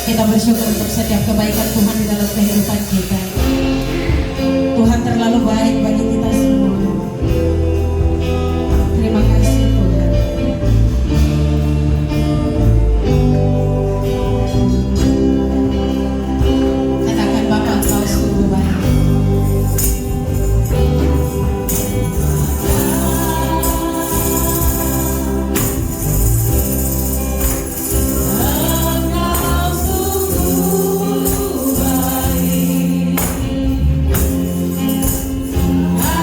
Kita bersyukur untuk setiap kebaikan Tuhan di dalam kehidupan kita. Tuhan terlalu baik bagi kita semua. Terima kasih Tuhan. Katakan Bapa, Engkau sungguh baik. I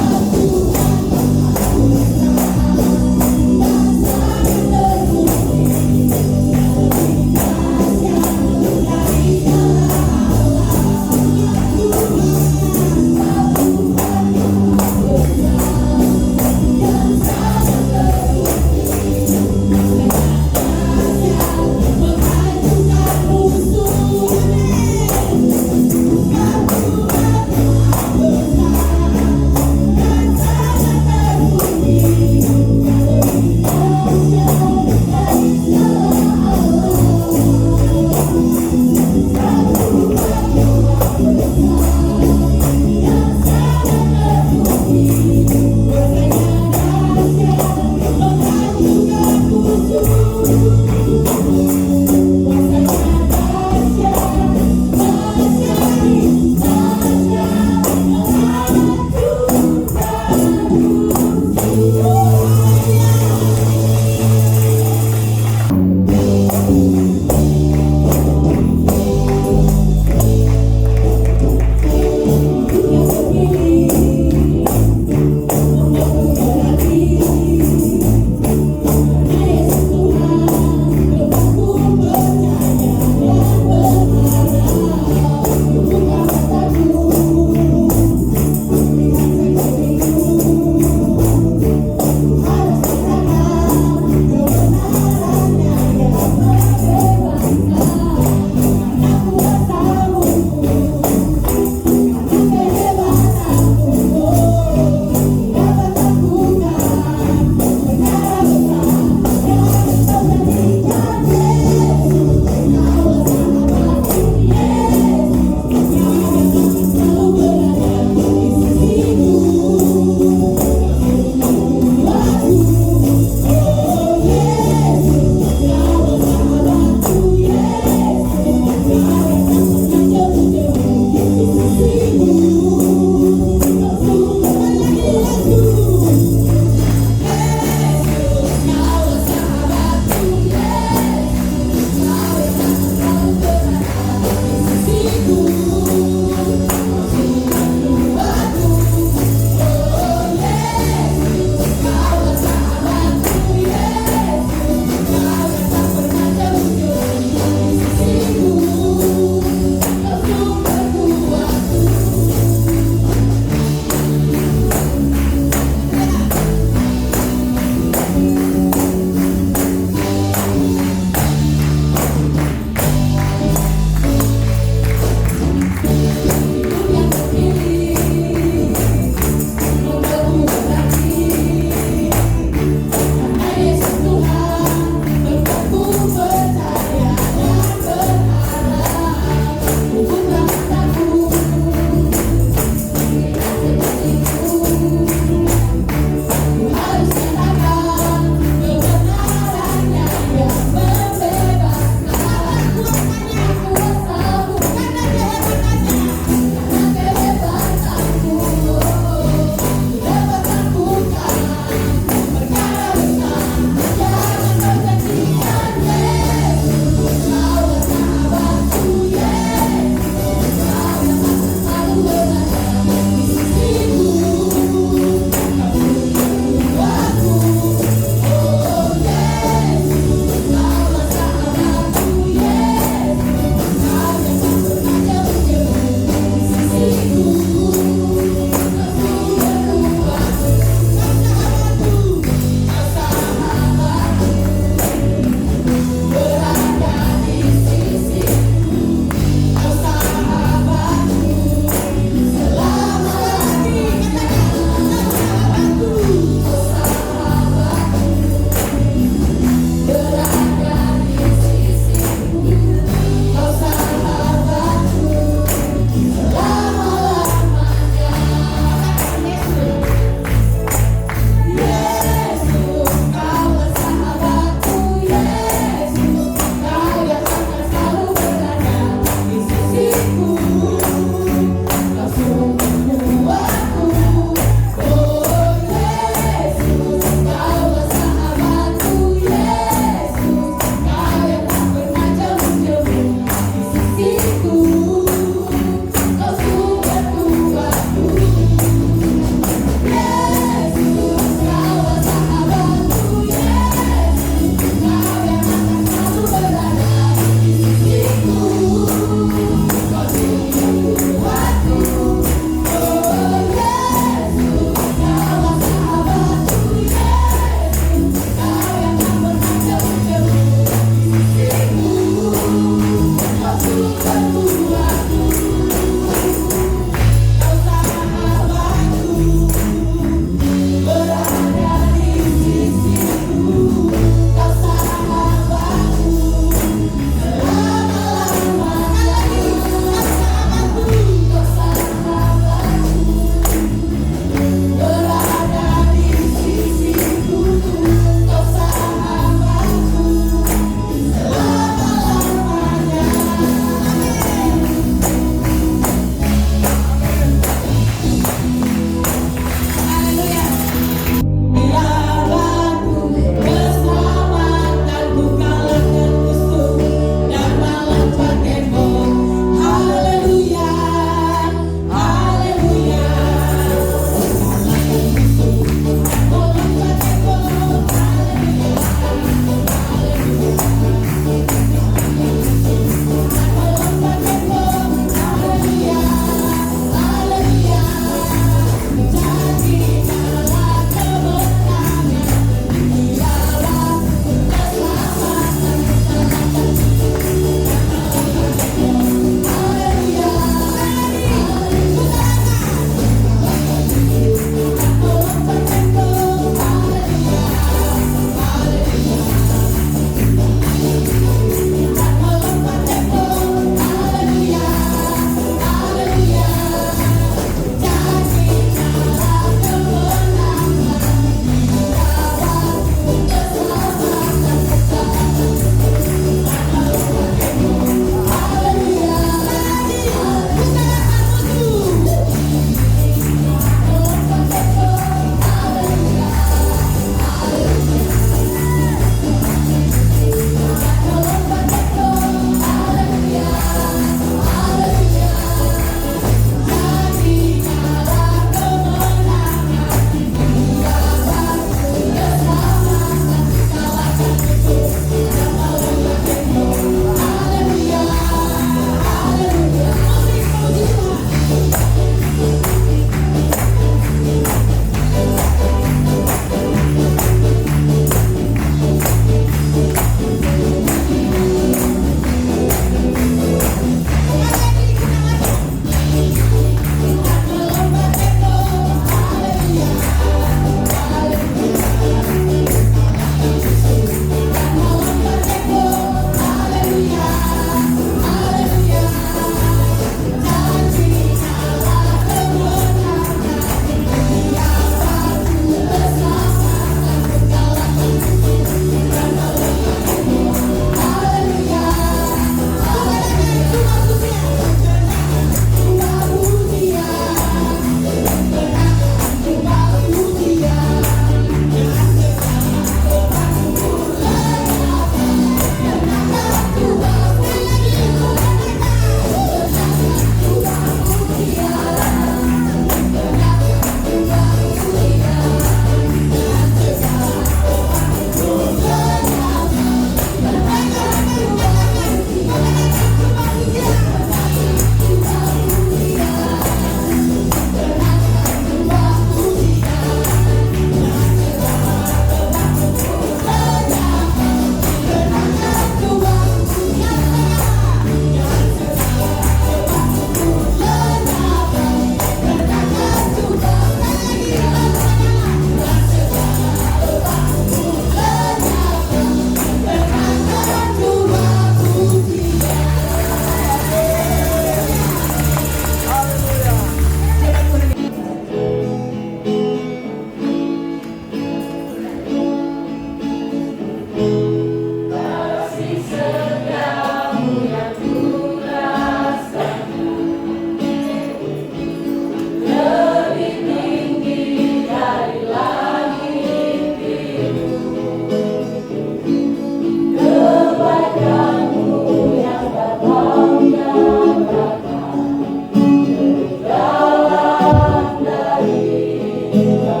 Yang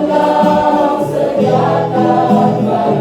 kau sediakan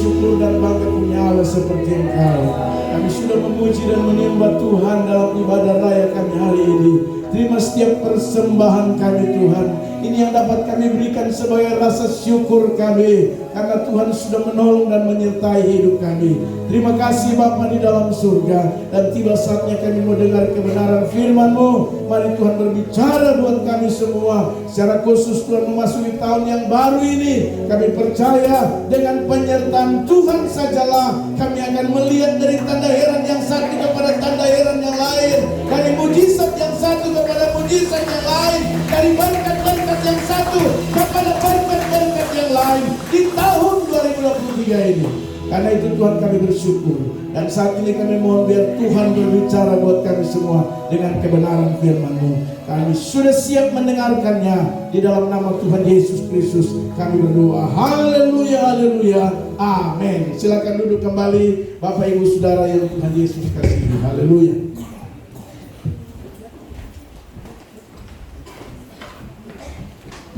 bersyukur dan bangga punya Allah seperti Engkau. Kami sudah memuji dan menyembah Tuhan dalam ibadah raya kami hari ini. Terima setiap persembahan kami Tuhan. Ini yang dapat kami berikan sebagai rasa syukur kami, karena Tuhan sudah menolong dan menyertai hidup kami. Terima kasih Bapa di dalam surga. Dan tiba saatnya kami mau dengar kebenaran firman-Mu. Mari Tuhan berbicara buat kami semua. Secara khusus Tuhan memasuki tahun yang baru ini, kami percaya dengan penyertaan Tuhan sajalah kami akan melihat dari tanda heran yang satu kepada tanda heran yang lain, dari mujizat yang satu kepada mujizat yang lain, dari berkat-berkat yang satu kepada berkat-berkat yang lain di tahun 2023 ini. Karena itu Tuhan kami bersyukur. Dan saat ini kami mohon biar Tuhan berbicara buat kami semua dengan kebenaran firman-Mu. Kami sudah siap mendengarkannya. Di dalam nama Tuhan Yesus Kristus kami berdoa. Haleluya, haleluya, amin. Silakan duduk kembali Bapak Ibu Saudara yang Tuhan Yesus kasihi. Haleluya.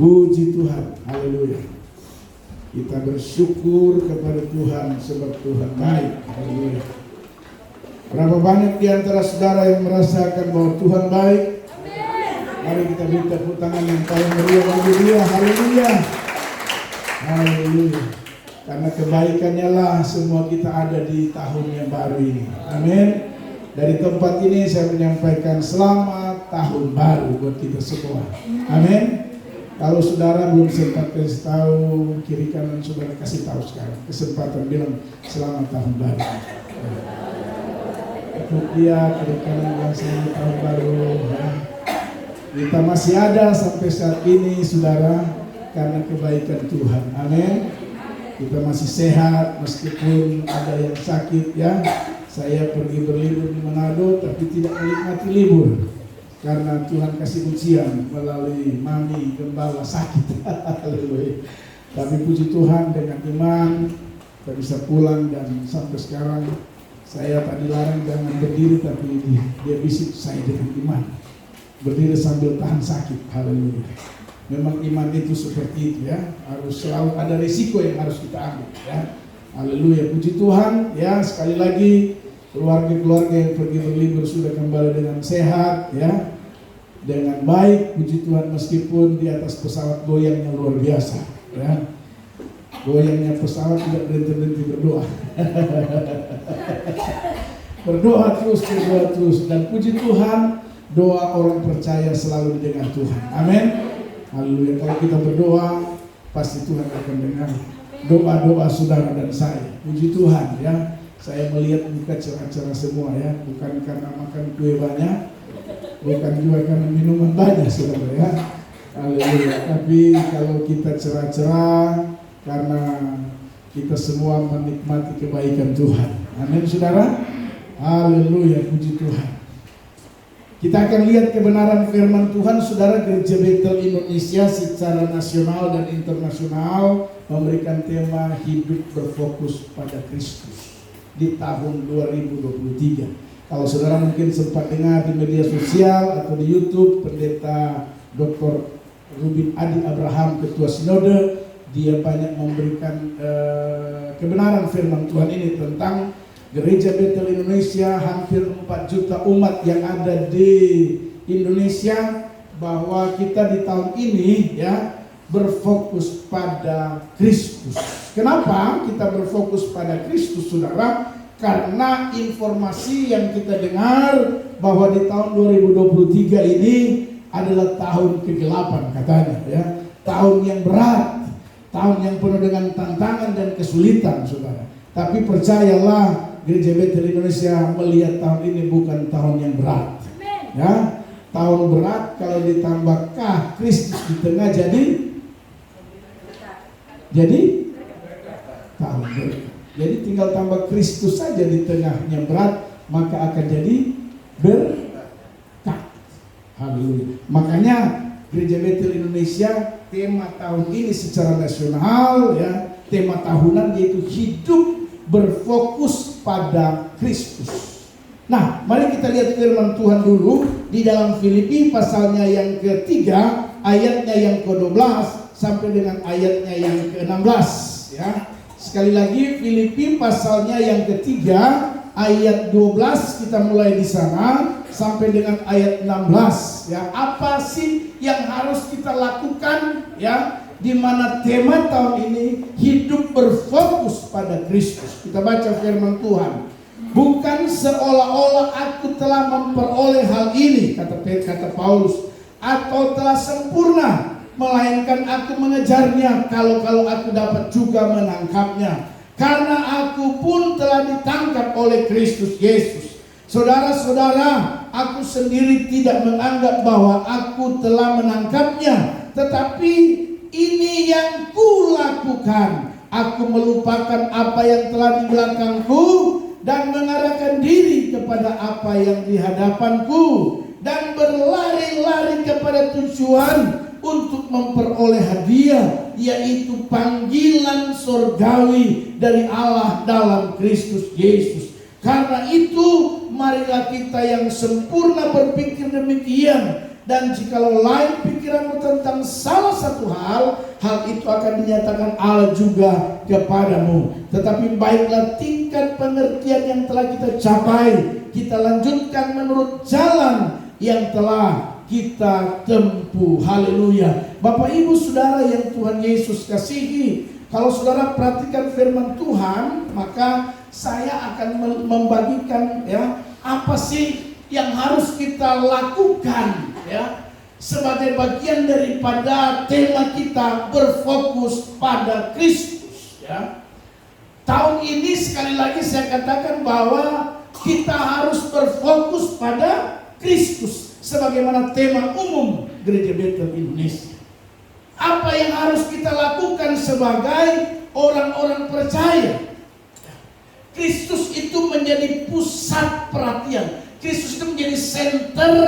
Puji Tuhan, haleluya. Kita bersyukur kepada Tuhan sebab Tuhan baik. Haleluya. Berapa banyak di antara saudara yang merasakan bahwa Tuhan baik? Mari kita beri tepuk tangan yang paling meriah bagi Dia. Haleluya. Haleluya. Karena kebaikannya lah semua kita ada di tahun yang baru ini. Amin. Dari tempat ini saya menyampaikan selamat tahun baru buat kita semua. Amin. Kalau saudara belum sempat kasih tahu, kiri kanan saudara kasih tahu sekarang. Kesempatan bilang selamat tahun baru. Ikut dia kiri kanan bilang selamat tahun baru. Nah, kita masih ada sampai saat ini saudara karena kebaikan Tuhan. Amin. Kita masih sehat meskipun ada yang sakit ya. Saya pergi berlibur di Manado tapi tidak menikmati libur. Karena Tuhan kasih ujian melalui mami gembala sakit. Haleluya. Tapi puji Tuhan dengan iman kita bisa pulang, dan sampai sekarang saya tak dilarang jangan berdiri, tapi dia bisik saya dengan iman berdiri sambil tahan sakit. Haleluya. Memang iman itu seperti itu ya, harus selalu ada risiko yang harus kita ambil ya. Haleluya. Puji Tuhan ya. Sekali lagi keluarga-keluarga yang pergi berlibur sudah kembali dengan sehat ya, dengan baik, puji Tuhan, meskipun di atas pesawat goyangnya luar biasa ya. Goyangnya pesawat tidak berhenti-henti berdoa. Berdoa terus, dan puji Tuhan, doa orang percaya selalu didengar Tuhan. Amin. Haleluya. Kalau kita berdoa, pasti Tuhan akan dengar doa-doa saudara dan saya. Puji Tuhan ya. Saya melihat muka cerah-cerah semua ya, bukan karena makan kue banyak, bukan juga karena minuman banyak saudara ya. Haleluya. Tapi kalau kita cerah-cerah karena kita semua menikmati kebaikan Tuhan. Amin saudara. Haleluya, puji Tuhan. Kita akan lihat kebenaran firman Tuhan saudara. Gereja Bethel Indonesia secara nasional dan internasional memberikan tema hidup berfokus pada Kristus di tahun 2023. Kalau saudara mungkin sempat dengar di media sosial atau di YouTube, Pendeta Dr. Rubin Adi Abraham, Ketua Sinode, dia banyak memberikan kebenaran firman Tuhan ini tentang Gereja Bethel Indonesia, hampir 4 juta umat yang ada di Indonesia, bahwa kita di tahun ini ya berfokus pada Kristus. Kenapa kita berfokus pada Kristus saudara? Karena informasi yang kita dengar bahwa di tahun 2023 ini adalah tahun kegelapan katanya ya. Tahun yang berat, tahun yang penuh dengan tantangan dan kesulitan saudara. Tapi percayalah, Gereja Bethel Indonesia melihat tahun ini bukan tahun yang berat. Ya, tahun berat kalau ditambahkah Kristus di tengah jadi tahun berkat. Jadi tinggal tambah Kristus saja di tengahnya berat, maka akan jadi berkat. Haleluya. Makanya Gereja Bethel Indonesia tema tahun ini secara nasional ya, tema tahunan yaitu hidup berfokus pada Kristus. Nah, mari kita lihat firman Tuhan dulu di dalam Filipi pasalnya yang ketiga, ayatnya yang ke-12 sampai dengan ayatnya yang ke-16 ya. Sekali lagi Filipi pasalnya yang ketiga ayat 12 kita mulai di sana sampai dengan ayat 16 ya. Apa sih yang harus kita lakukan ya, di mana tema tahun ini hidup berfokus pada Kristus. Kita baca firman Tuhan. Bukan seolah-olah aku telah memperoleh hal ini, kata Paulus, atau telah sempurna, melainkan aku mengejarnya kalau aku dapat juga menangkapnya. Karena aku pun telah ditangkap oleh Kristus Yesus. Saudara-saudara, aku sendiri tidak menganggap bahwa aku telah menangkapnya, tetapi ini yang kulakukan. Aku melupakan apa yang telah di belakangku dan mengarahkan diri kepada apa yang di hadapanku, dan berlari-lari kepada tujuan untuk memperoleh hadiah, yaitu panggilan surgawi dari Allah dalam Kristus Yesus. Karena itu marilah kita yang sempurna berpikir demikian, dan jikalau lain pikiranmu tentang salah satu hal itu akan dinyatakan Allah juga kepadamu. Tetapi baiklah tingkat pengertian yang telah kita capai, kita lanjutkan menurut jalan yang telah kita tempuh. Haleluya. Bapak Ibu Saudara yang Tuhan Yesus kasihi, kalau saudara perhatikan firman Tuhan, maka saya akan membagikan ya, apa sih yang harus kita lakukan ya, sebagai bagian daripada tema kita berfokus pada Kristus ya. Tahun ini sekali lagi saya katakan bahwa kita harus berfokus pada Kristus sebagaimana tema umum Gereja Bethel Indonesia. Apa yang harus kita lakukan sebagai orang-orang percaya? Kristus itu menjadi pusat perhatian. Kristus itu menjadi center.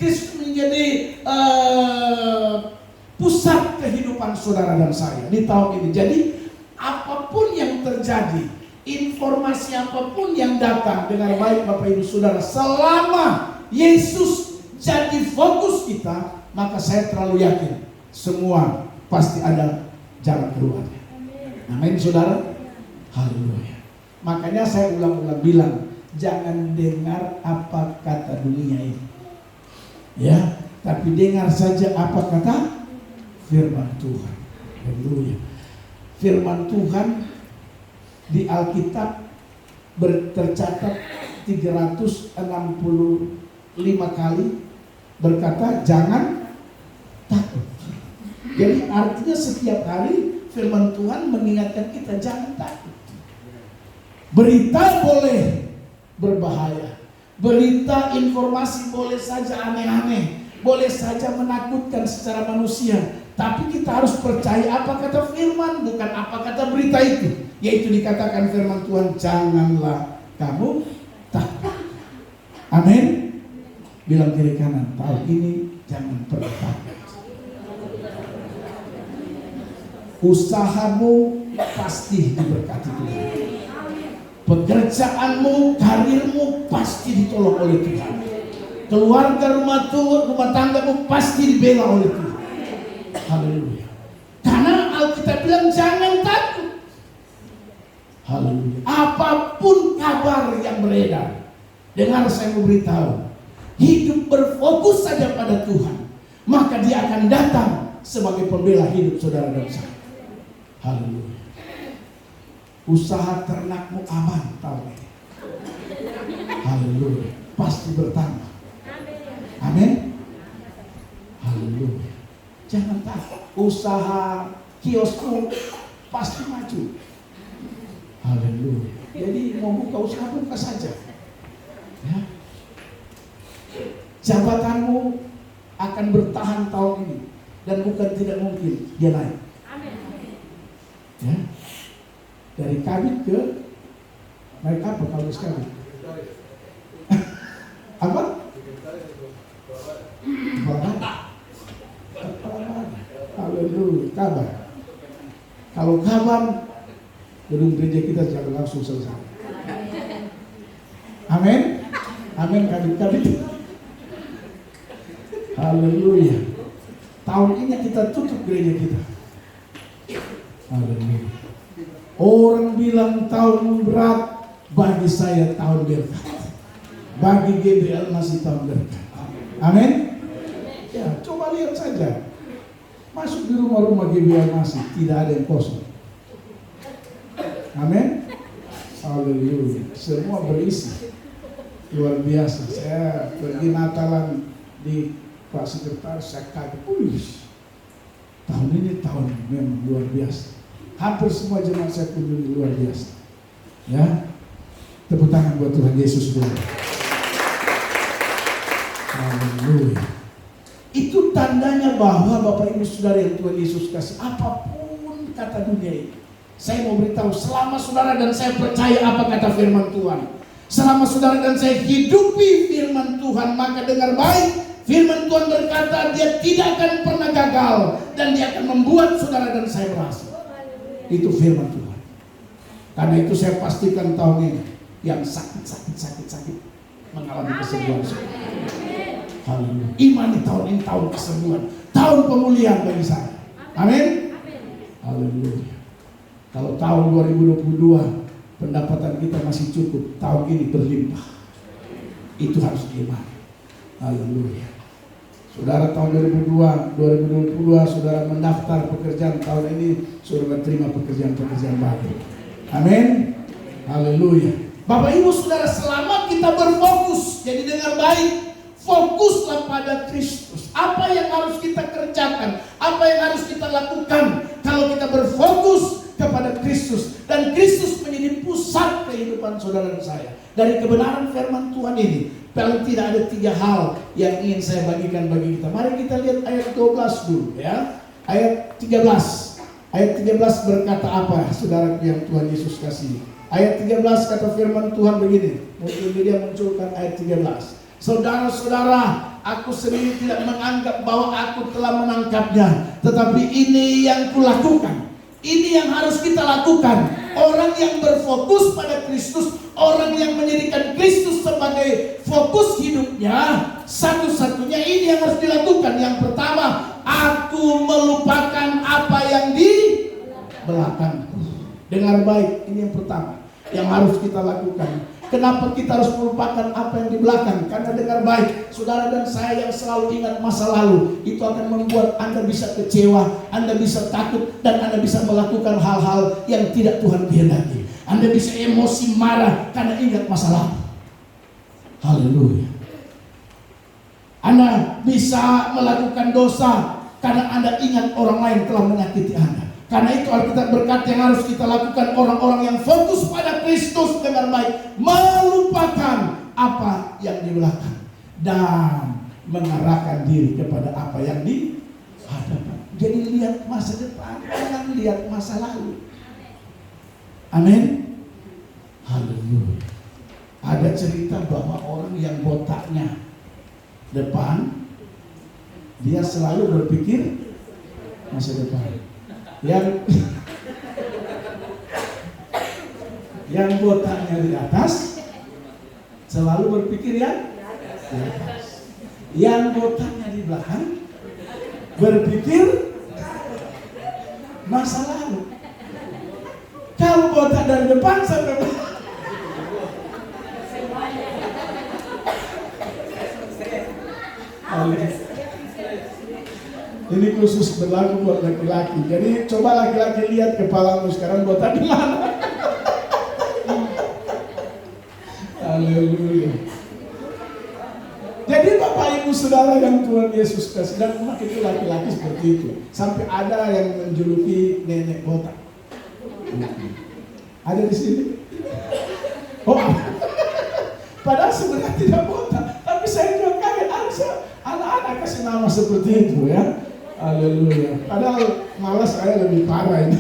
Kristus menjadi pusat kehidupan saudara dan saya di tahun ini. Jadi apapun yang terjadi, informasi apapun yang datang, dengan baik Bapak Ibu Saudara, selama Yesus jadi fokus kita, maka saya terlalu yakin semua pasti ada jalan keluarnya. Amin saudara. Haleluya. Makanya saya ulang-ulang bilang, jangan dengar apa kata dunia ini ya, tapi dengar saja apa kata firman Tuhan. Haleluya. Firman Tuhan di Alkitab tercatat 365 kali berkata jangan takut. Jadi artinya setiap hari firman Tuhan mengingatkan kita jangan takut. Berita boleh berbahaya, berita informasi boleh saja aneh-aneh, boleh saja menakutkan secara manusia, tapi kita harus percaya apa kata firman, bukan apa kata berita itu. Yaitu dikatakan firman Tuhan, janganlah kamu takut. Amin. Bilang kiri kanan, tahun ini jangan pernah takut. Usahamu pasti diberkati Tuhan. Pekerjaanmu, karirmu pasti ditolong oleh Tuhan. Keluarga, rumah tanggamu pasti dibela oleh Tuhan. Haleluya. Karena Alkitab bilang jangan takut. Haleluya. Apapun kabar yang beredar, dengar saya memberitahu, hidup berfokus saja pada Tuhan, maka Dia akan datang sebagai pembela hidup saudara dan saya. Haleluya. Usaha ternakmu aman tahun ini. Haleluya. Pasti bertambah. Amin. Haleluya. Jangan takut. Usaha kiosku pasti maju. Haleluya. Jadi mau buka usaha, buka saja ya. Jabatanmu akan bertahan tahun ini, dan bukan tidak mungkin dia naik. Ya. Dari kabit ke naik apa kalau sekali? Apa? Haleluya. Kabar. Kalau kabar, gedung gereja kita jangan langsung selesai. Amin. Amin. Kabit-kabit. Haleluya. Tahun ini kita tutup gereja kita. Haleluya. Orang bilang tahun berat, bagi saya tahun berkat. Bagi GBL masih tahun berkat. Amin. Ya, coba lihat saja. Masuk di rumah-rumah GBL masih tidak ada yang kosong. Amin. Haleluya. Semua berisi. Luar biasa. Saya pergi Natalan di Pak Sekretaris, saya kaget. Tahun ini tahun memang luar biasa. Hampir semua jemaat saya kunjungi luar biasa. Ya, tepuk tangan buat Tuhan Yesus dulu. Haleluya. Itu tandanya bahwa Bapak Ibu Saudara yang Tuhan Yesus kasih, apapun kata dunia ini, saya mau beritahu, selama saudara dan saya percaya apa kata firman Tuhan, selama saudara dan saya hidupi firman Tuhan, maka dengar baik. Firman Tuhan berkata, dia tidak akan pernah gagal dan dia akan membuat saudara dan saya berhasil. Itu firman Tuhan. Karena itu saya pastikan tahun ini yang sakit mengalami kesembuhan. Haleluya. Iman di tahun ini tahun kesembuhan, tahun pemulihan bagi saya. Amin. Haleluya. Kalau tahun 2022 pendapatan kita masih cukup, tahun ini berlimpah. Itu harus diimani. Haleluya. Saudara tahun 2022 saudara mendaftar pekerjaan, tahun ini saudara terima pekerjaan-pekerjaan baru. Amin. Haleluya. Bapak Ibu Saudara, selama kita berfokus, jadi dengar baik, fokuslah pada Kristus. Apa yang harus kita kerjakan, apa yang harus kita lakukan kalau kita berfokus kepada Kristus dan Kristus menjadi pusat kehidupan saudara dan saya. Dari kebenaran firman Tuhan ini, paling tidak ada 3 hal yang ingin saya bagikan bagi kita. Mari kita lihat ayat 12 dulu ya. Ayat 13. Ayat 13 berkata apa, saudara yang Tuhan Yesus kasih? Ayat 13 kata firman Tuhan begini. Mungkin dia munculkan ayat 13. Saudara-saudara, aku sendiri tidak menganggap bahwa aku telah menangkapnya, tetapi ini yang kulakukan. Ini yang harus kita lakukan. Orang yang berfokus pada Kristus, orang yang menjadikan Kristus sebagai fokus hidupnya, satu-satunya ini yang harus dilakukan. Yang pertama, aku melupakan apa yang di belakangku. Dengar baik, ini yang pertama yang harus kita lakukan. Kenapa kita harus melupakan apa yang di belakang? Karena dengar baik, saudara dan saya yang selalu ingat masa lalu, itu akan membuat Anda bisa kecewa, Anda bisa takut, dan Anda bisa melakukan hal-hal yang tidak Tuhan kehendaki. Anda bisa emosi, marah karena ingat masa lalu. Haleluya. Anda bisa melakukan dosa karena Anda ingat orang lain telah menyakiti Anda. Karena itu Alkitab berkata yang harus kita lakukan, orang-orang yang fokus pada Kristus dengan baik, melupakan apa yang di belakang dan mengarahkan diri kepada apa yang di hadapan. Jadi lihat masa depan, jangan lihat masa lalu. Amin. Haleluya. Ada cerita bahwa orang yang botaknya depan, dia selalu berpikir masa depan. Yang botaknya di atas selalu berpikir yang di atas. Yang botaknya di belakang berpikir masa lalu. Kalau botak dari depan sampai ini khusus berlaku buat laki-laki. Jadi coba laki-laki lihat kepalamu sekarang botak di mana. Haleluya. Jadi Bapak Ibu Saudara yang Tuhan Yesus kasih, dan umat itu laki-laki seperti itu. Sampai ada yang menjuluki nenek botak. Ada di sini. Oh, padahal sebenarnya tidak botak, tapi saya juga kaget. Anak-anak kasih nama seperti itu ya. Haleluya. Padahal malah saya lebih parah ini.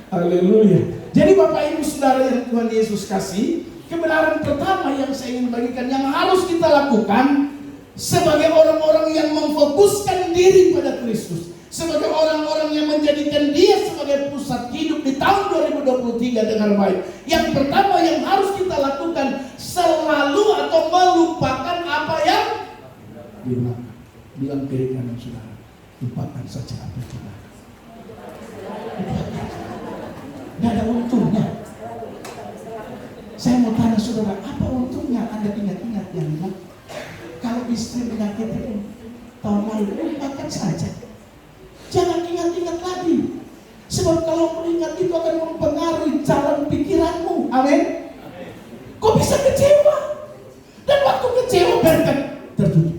Haleluya. Jadi Bapak Ibu Saudara yang Tuhan Yesus kasih, kebenaran pertama yang saya ingin bagikan, yang harus kita lakukan sebagai orang-orang yang memfokuskan diri pada Kristus, sebagai orang-orang yang menjadikan Dia sebagai pusat hidup di tahun 2023 dengan baik. Yang pertama yang harus kita lakukan, selalu atau melupakan apa yang di belakang. Bilang kiri kanan saudara, lupakan saja apa yang di belakang. Gak ada untungnya. Saya mau tanya saudara, apa untungnya Anda ingat-ingat yang bilang kalau istri menyakiti tahun lalu, lupakan saja. Jangan ingat-ingat lagi. Sebab kalau mengingat itu akan mempengaruhi jalan pikiranmu. Amin. Kok bisa kecewa? Dan waktu kecewa berkat tertutup.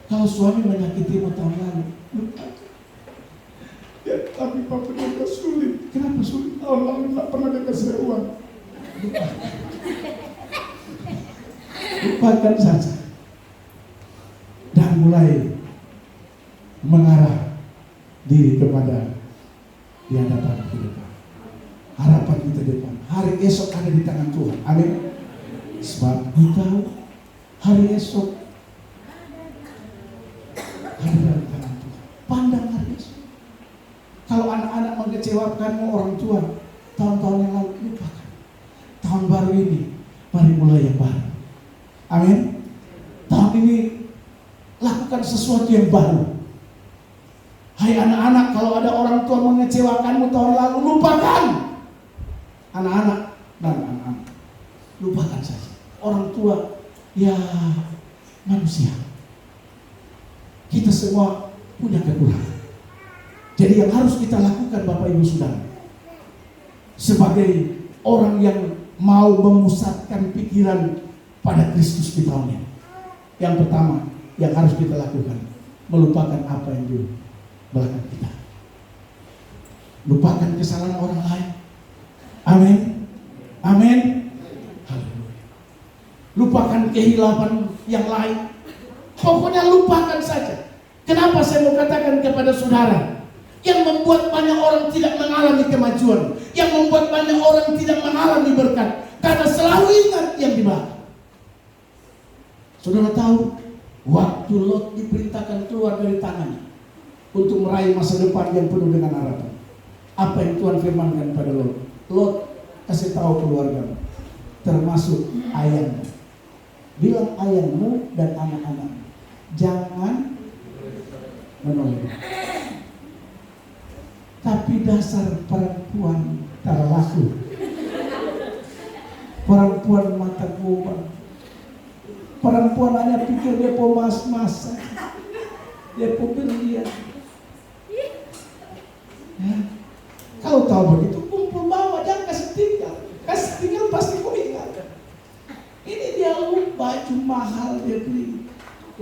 Kalau suami menyakitimu tahun lalu, lupakan. Ya, tapi Pak Pendeta sulit. Kenapa sulit? Tahun lalu tidak pernah dikasih uang. Lupakan saja. Dan mulai mengarah diri kepada di hadapan kita. Harapan kita depan. Hari esok ada di tangan Tuhan. Amin. Sebab kita hari esok ada di tangan Tuhan. Pandang hari esok. Kalau anak-anak mengecewakanmu orang tua tahun-tahun yang lalu, lupakan. Tahun baru ini, mari mulai yang baru. Amin. Tahun ini lakukan sesuatu yang baru. Hai anak-anak, kalau ada orang tua mengecewakanmu tahun lalu, lupakan. Anak-anak dan anak-anak, lupakan saja. Orang tua, ya manusia. Kita semua punya kekurangan. Jadi yang harus kita lakukan Bapak Ibu Saudara, sebagai orang yang mau memusatkan pikiran pada Kristus di tahun ini, yang pertama yang harus kita lakukan, melupakan apa yang dulu belakang kita. Lupakan kesalahan orang lain. Amin. Amin. Haleluya. Lupakan kehilapan yang lain. Pokoknya lupakan saja. Kenapa saya mau katakan kepada saudara, yang membuat banyak orang tidak mengalami kemajuan, yang membuat banyak orang tidak mengalami berkat, karena selalu ingat yang di belakang. Saudara tahu, waktu Lot diperintahkan keluar dari tangannya untuk meraih masa depan yang penuh dengan harapan, apa yang Tuhan firmankan pada Lot? Lot, kasih tahu keluarga, termasuk ayahmu, bilang ayahmu dan anak-anak, jangan menolong. Tapi dasar perempuan tak laku, perempuan mata kubang, perempuan hanya pikir dia mau mas-masan, dia mau berlian. Ya. Kalau tahu begitu, kumpul bawa, jangan kasih tinggal pasti kau ingat. Ini dia baju mahal dia beli,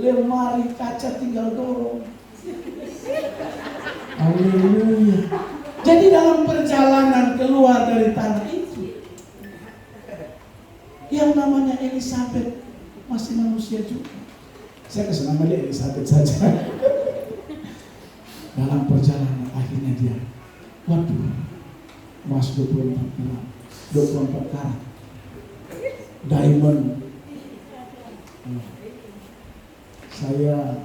lemari kaca tinggal dorong. Haleluya. Jadi dalam perjalanan keluar dari tanah itu, yang namanya Elisabeth masih manusia juga. Saya kasih nama dia Elisabeth saja. Dalam perjalanan akhirnya dia, waduh, emas 24 karat, diamond. Saya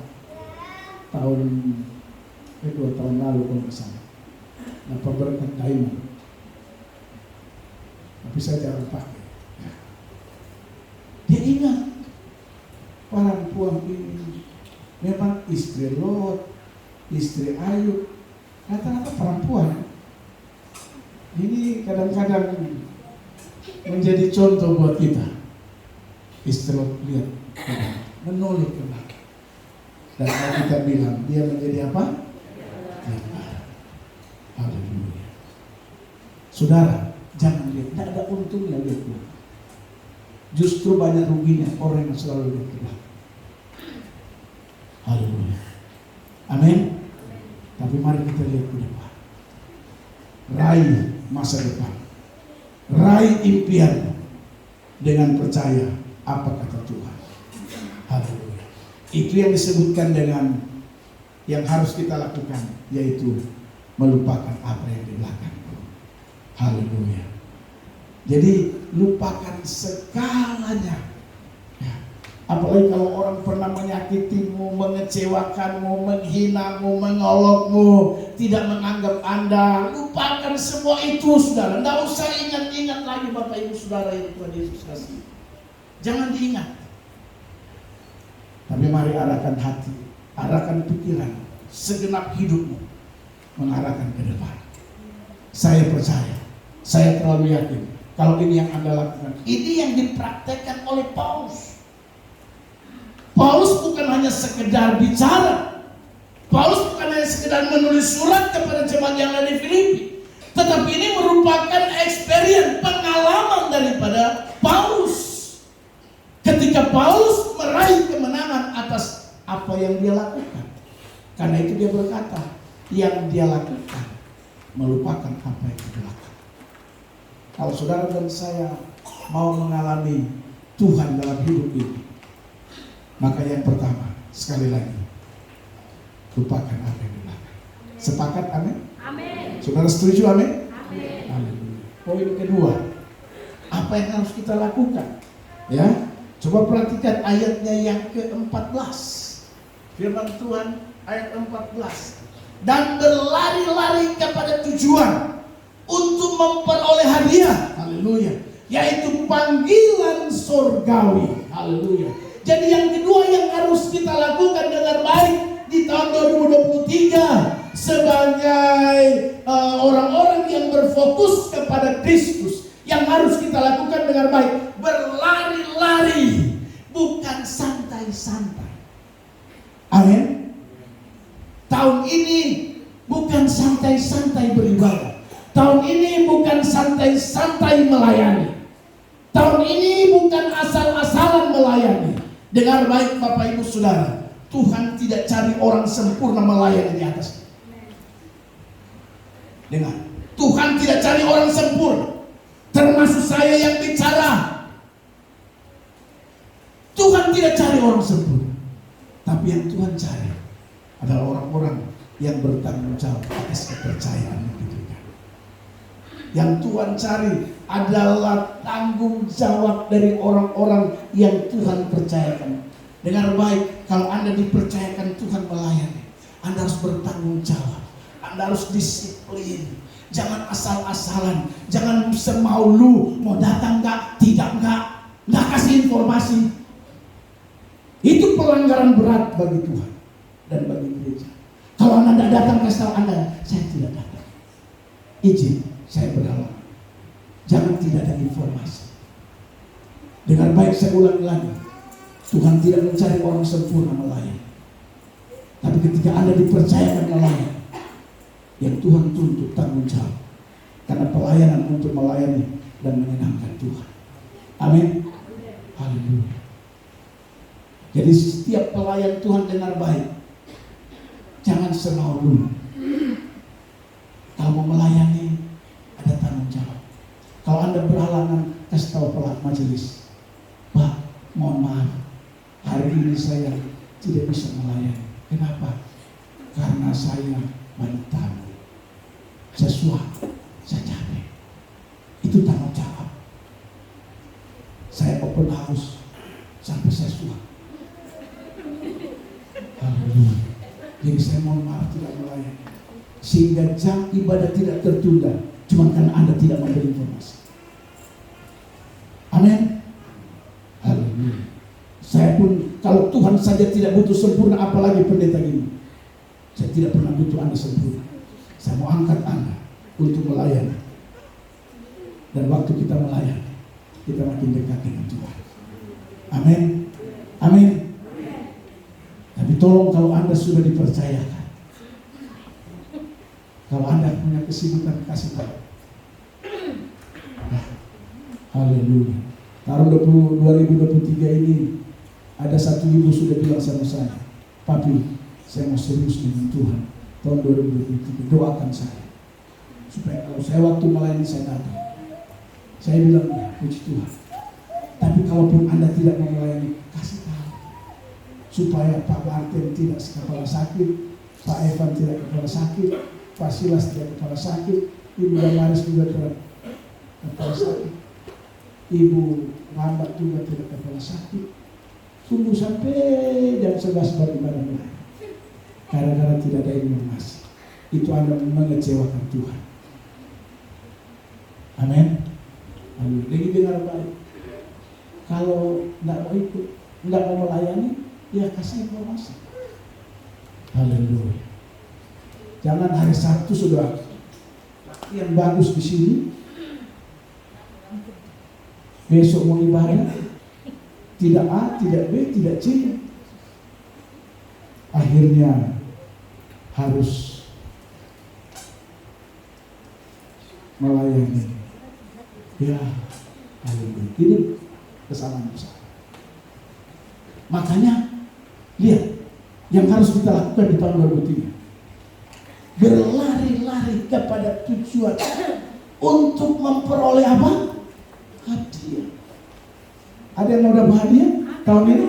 tahun 2 tahun lalu kalau ke sana, dapat berkat diamond, tapi saya jarang pakai. Dia ingat perempuan ini memang istri Lot, istri Ayub, rata-rata perempuan. Ini kadang-kadang menjadi contoh buat kita. Istri Lot lihat, menoleh ke belakang. Dan kalau kita bilang dia menjadi apa? Haleluya. Saudara, jangan lihat, tidak ada untungnya lihat belakang. Justru banyak ruginya orang yang selalu lihat ke belakang. Haleluya. Amin. Tapi mari kita lihat ke depan. Raih masa depan. Raih impian dengan percaya apa kata Tuhan. Haleluya. Itu yang disebutkan dengan yang harus kita lakukan, yaitu melupakan apa yang di belakang. Haleluya. Jadi lupakan segalanya. Ya. Apalagi kalau orang pernah menyakitimu, mengecewakanmu, menghinamu, mengolokmu, tidak menganggap Anda, lupakan semua itu, saudara. Tidak usah ingat-ingat lagi Bapak Ibu Saudara yang Tuhan Yesus kasih. Jangan diingat. Tapi mari arahkan hati, arahkan pikiran, segenap hidupmu mengarahkan ke depan. Saya percaya, saya terlalu yakin kalau ini yang Anda lakukan. Ini yang dipraktekkan oleh Paulus. Paulus bukan hanya sekedar bicara, Paulus bukan hanya sekedar menulis surat kepada jemaat yang ada di Filipi, tetapi ini merupakan experience, pengalaman daripada Paulus. Ketika Paulus meraih kemenangan atas apa yang dia lakukan, karena itu dia berkata, yang dia lakukan melupakan apa yang dia lakukan. Kalau saudara dan saya mau mengalami Tuhan dalam hidup ini, maka yang pertama, sekali lagi, lupakan apa yang dia lakukan. Sepakat? Amin? Amin. Saudara setuju? Amin? Amin. Poin kedua, apa yang harus kita lakukan? Ya, coba perhatikan ayatnya yang ke-14. Firman Tuhan ayat 14. Dan berlari-lari kepada tujuan untuk memperoleh hadiah, haleluya, yaitu panggilan surgawi, haleluya. Jadi yang kedua yang harus kita lakukan dengan baik di tahun 2023 sebagai orang-orang yang berfokus kepada Kristus, yang harus kita lakukan dengan baik, berlari-lari, bukan santai-santai. Amin. Tahun ini bukan santai-santai beribadah. Tahun ini bukan santai-santai melayani. Tahun ini bukan asal-asalan melayani. Dengar baik Bapak Ibu Saudara, Tuhan tidak cari orang sempurna melayani di atas. Dengar, Tuhan tidak cari orang sempurna, termasuk saya yang bicara. Tuhan tidak cari orang sempurna, tapi yang Tuhan cari adalah orang-orang yang bertanggung jawab atas kepercayaan yang diberikan. Yang Tuhan cari adalah tanggung jawab dari orang-orang yang Tuhan percayakan. Dengar baik, kalau Anda dipercayakan Tuhan melayani, Anda harus bertanggung jawab, Anda harus disiplin. Jangan asal-asalan, jangan semau lu, mau datang enggak, tidak enggak kasih informasi. Itu pelanggaran berat bagi Tuhan dan bagi gereja. Kalau Anda tidak datang, kasih tahu Anda, saya tidak datang. Izin, saya berhalangan. Jangan tidak ada informasi. Dengan baik saya ulangi lagi, Tuhan tidak mencari orang sempurna melayani. Tapi ketika Anda dipercayakan melayani, yang Tuhan tuntut tanggung jawab. Karena pelayanan untuk melayani dan menyenangkan Tuhan. Amin. Haleluya. Jadi setiap pelayan Tuhan dengar baik, jangan semau dulu. Kalau mau melayani, ada tanggung jawab. Kalau Anda berhalangan, kasih tahu pelayan majelis, Pak, mohon maaf, hari ini saya tidak bisa melayani. Kenapa? Karena saya wanita, sesuatu, saya capek. Itu tanggung jawab. Saya open house sampai saya suah. Haleluya. Jadi saya mohon maaf tidak melayani, sehingga jam ibadah tidak tertunda cuma karena Anda tidak memberi informasi. Amin. Haleluya. Saya pun kalau Tuhan saja tidak butuh sempurna, apalagi pendeta gini. Saya tidak pernah butuh Anda sempurna. Saya mau angkat Anda untuk melayani. Dan waktu kita melayani, kita makin dekat dengan Tuhan. Amin. Amin. Tapi tolong kalau Anda sudah dipercayakan, kalau Anda punya kesibukan, kasih tahu. Nah, haleluya. Tahun 2023 ini ada satu ibu sudah bilang sama saya, Papi, saya mau serius dengan Tuhan. Tahun 2023 doakan saya supaya kalau saya waktu melayani saya datang. Saya bilang, ya, puji Tuhan. Tapi kalaupun Anda tidak mau melayani, kasih tahu supaya Pak Martin tidak kepala sakit, Pak Evan tidak kepala sakit, Pak Silas tidak kepala sakit, Ibu Damaris juga tidak kepala sakit, Ibu Rambat juga tidak kepala sakit. Tunggu sampai jam 11 baru ibadah mulai. Karena tidak ada informasi. Itu Anda mengecewakan Tuhan. Amin. Lagi dengar baik. Kalau tidak mau ikut, tidak mau melayani, ya kasih informasi. Haleluya. Jangan hari Sabtu sudah yang bagus di sini, besok mau ibadah, tidak A, tidak B, tidak C, akhirnya harus melayani. Ya, haleluya. Ini kesalahan besar. Makanya lihat yang harus kita lakukan di tahun 2003, berlari-lari kepada tujuan untuk memperoleh apa? Hadiah. Ada yang mau dapat hadiah tahun ini?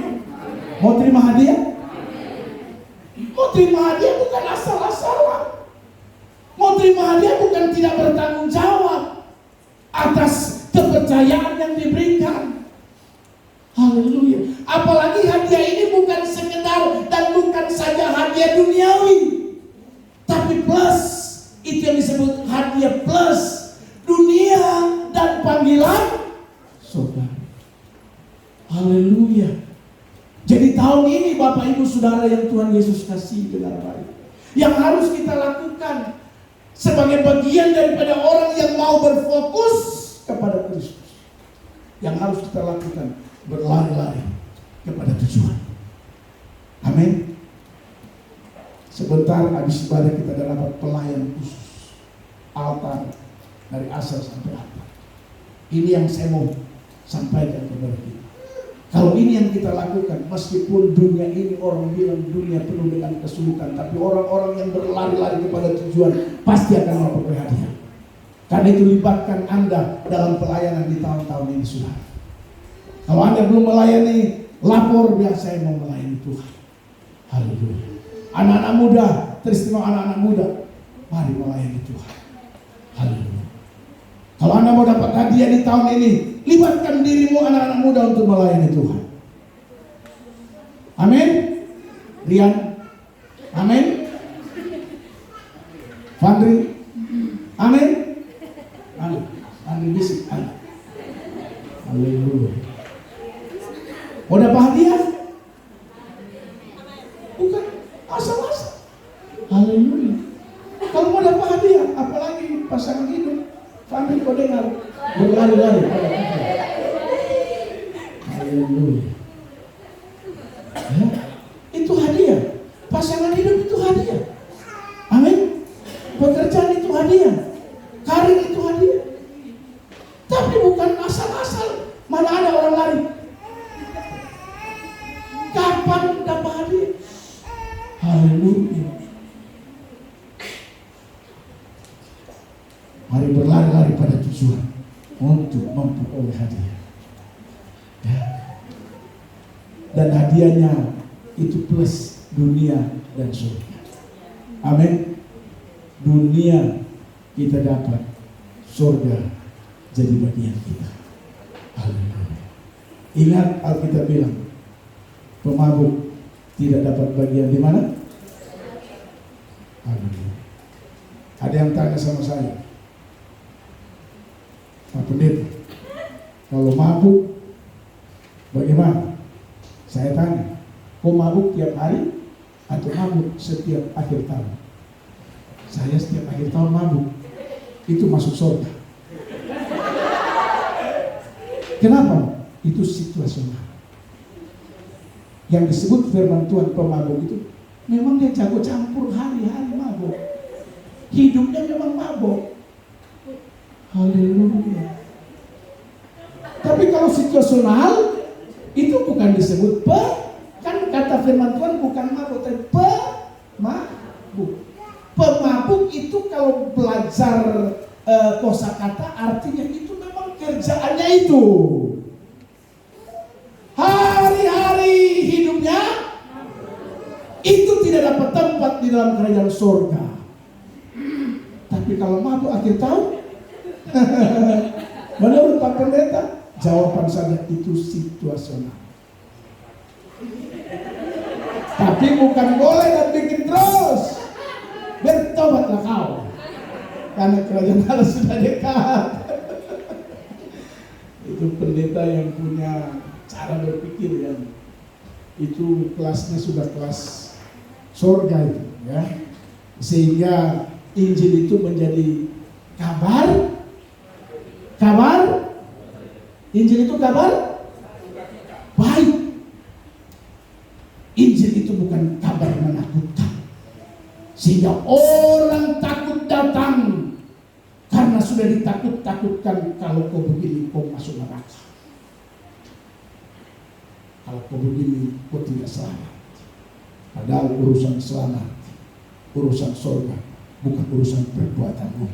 Mau terima hadiah? Mau terima hadiah bukan asal-asalan. Mau terima hadiah bukan tidak bertanggung jawab atas kepercayaan yang diberikan. Haleluya. Apalagi hadiah ini bukan sekedar dan bukan saja hadiah duniawi, tapi plus, itu yang disebut hadiah plus dunia dan panggilan surga. Haleluya. Jadi tahun ini Bapak Ibu Saudara yang Tuhan Yesus kasih dengan baik, yang harus kita lakukan sebagai bagian daripada orang yang mau berfokus kepada Kristus, yang harus kita lakukan berlari-lari kepada tujuan. Amin. Sebentar habis ibadah kita dapat pelayan khusus, altar dari asal sampai akhir. Ini yang saya mau sampaikan kepada kita. Kalau ini yang kita lakukan, meskipun dunia ini orang bilang dunia penuh dengan kesulitan, tapi orang-orang yang berlari-lari kepada tujuan pasti akan memperoleh hadiah. Karena itu libatkan Anda dalam pelayanan di tahun-tahun ini sudah. Kalau Anda belum melayani, lapor biar saya mau melayani Tuhan. Haleluya. Anak-anak muda, teristimewa anak-anak muda, mari melayani Tuhan. Haleluya. Kalau Anda mau dapat hadiah di tahun ini, libatkan dirimu anak-anak muda untuk melayani Tuhan. Amin. Rian, amin. Fandri, amin. Amin. Fandri bisik, amin. Haleluya. Mau dapat hadiah? Bukan asal-asal. Haleluya. Kalau mau dapat hadiah, apalagi pasangan hidup, Fandri kau dengar berlari-lari pada kita. Haleluya. Ya, itu hadiah. Pasangan hidup itu hadiah. Amin. Pekerjaan itu hadiah. Karir itu hadiah. Tapi bukan asal-asal. Mana ada orang lari? Kapan dapat hadiah? Haleluya. Mari berlari-lari pada tujuan untuk memperoleh hadiah. Ya. Dan hadiahnya itu plus dunia dan surga. Amin. Dunia kita dapat, surga jadi bagian kita. Haleluya. Ingat Alkitab bilang, pemabuk tidak dapat bagian di mana? Haleluya. Ada yang tanya sama saya, Pak Pendeta, kalau mabuk bagaimana? Saya tanya, kau mabuk tiap hari atau mabuk setiap akhir tahun? Saya setiap akhir tahun mabuk. Itu masuk surga. Kenapa? Itu situasional. Yang disebut firman Tuhan pemabuk itu memang dia jago campur hari-hari mabuk. Hidupnya memang mabuk. Haleluya. Tapi kalau situasional itu bukan disebut kan kata firman Tuhan bukan mabuk, tapi pemabuk. Pemabuk itu kalau belajar kosakata artinya itu memang kerjaannya itu. Hari-hari hidupnya itu tidak dapat tempat di dalam kerajaan surga. Tapi kalau mabuk akhir tahun, menurut Pak Pendeta, jawaban saya itu situasional. Tapi bukan boleh dan bikin terus. Bertobatlah kau, karena kerajaan Allah sudah dekat. Itu pendeta yang punya cara berpikir yang itu kelasnya sudah kelas surga itu, ya. Sehingga Injil itu menjadi Kabar. Injil itu kabar baik. Injil itu bukan kabar menakutkan, sehingga orang takut datang, karena sudah ditakut-takutkan. Kalau kau begini kau masuk neraka, kalau kau begini kau tidak selamat. Padahal urusan selamat, urusan surga, bukan urusan perbuatanmu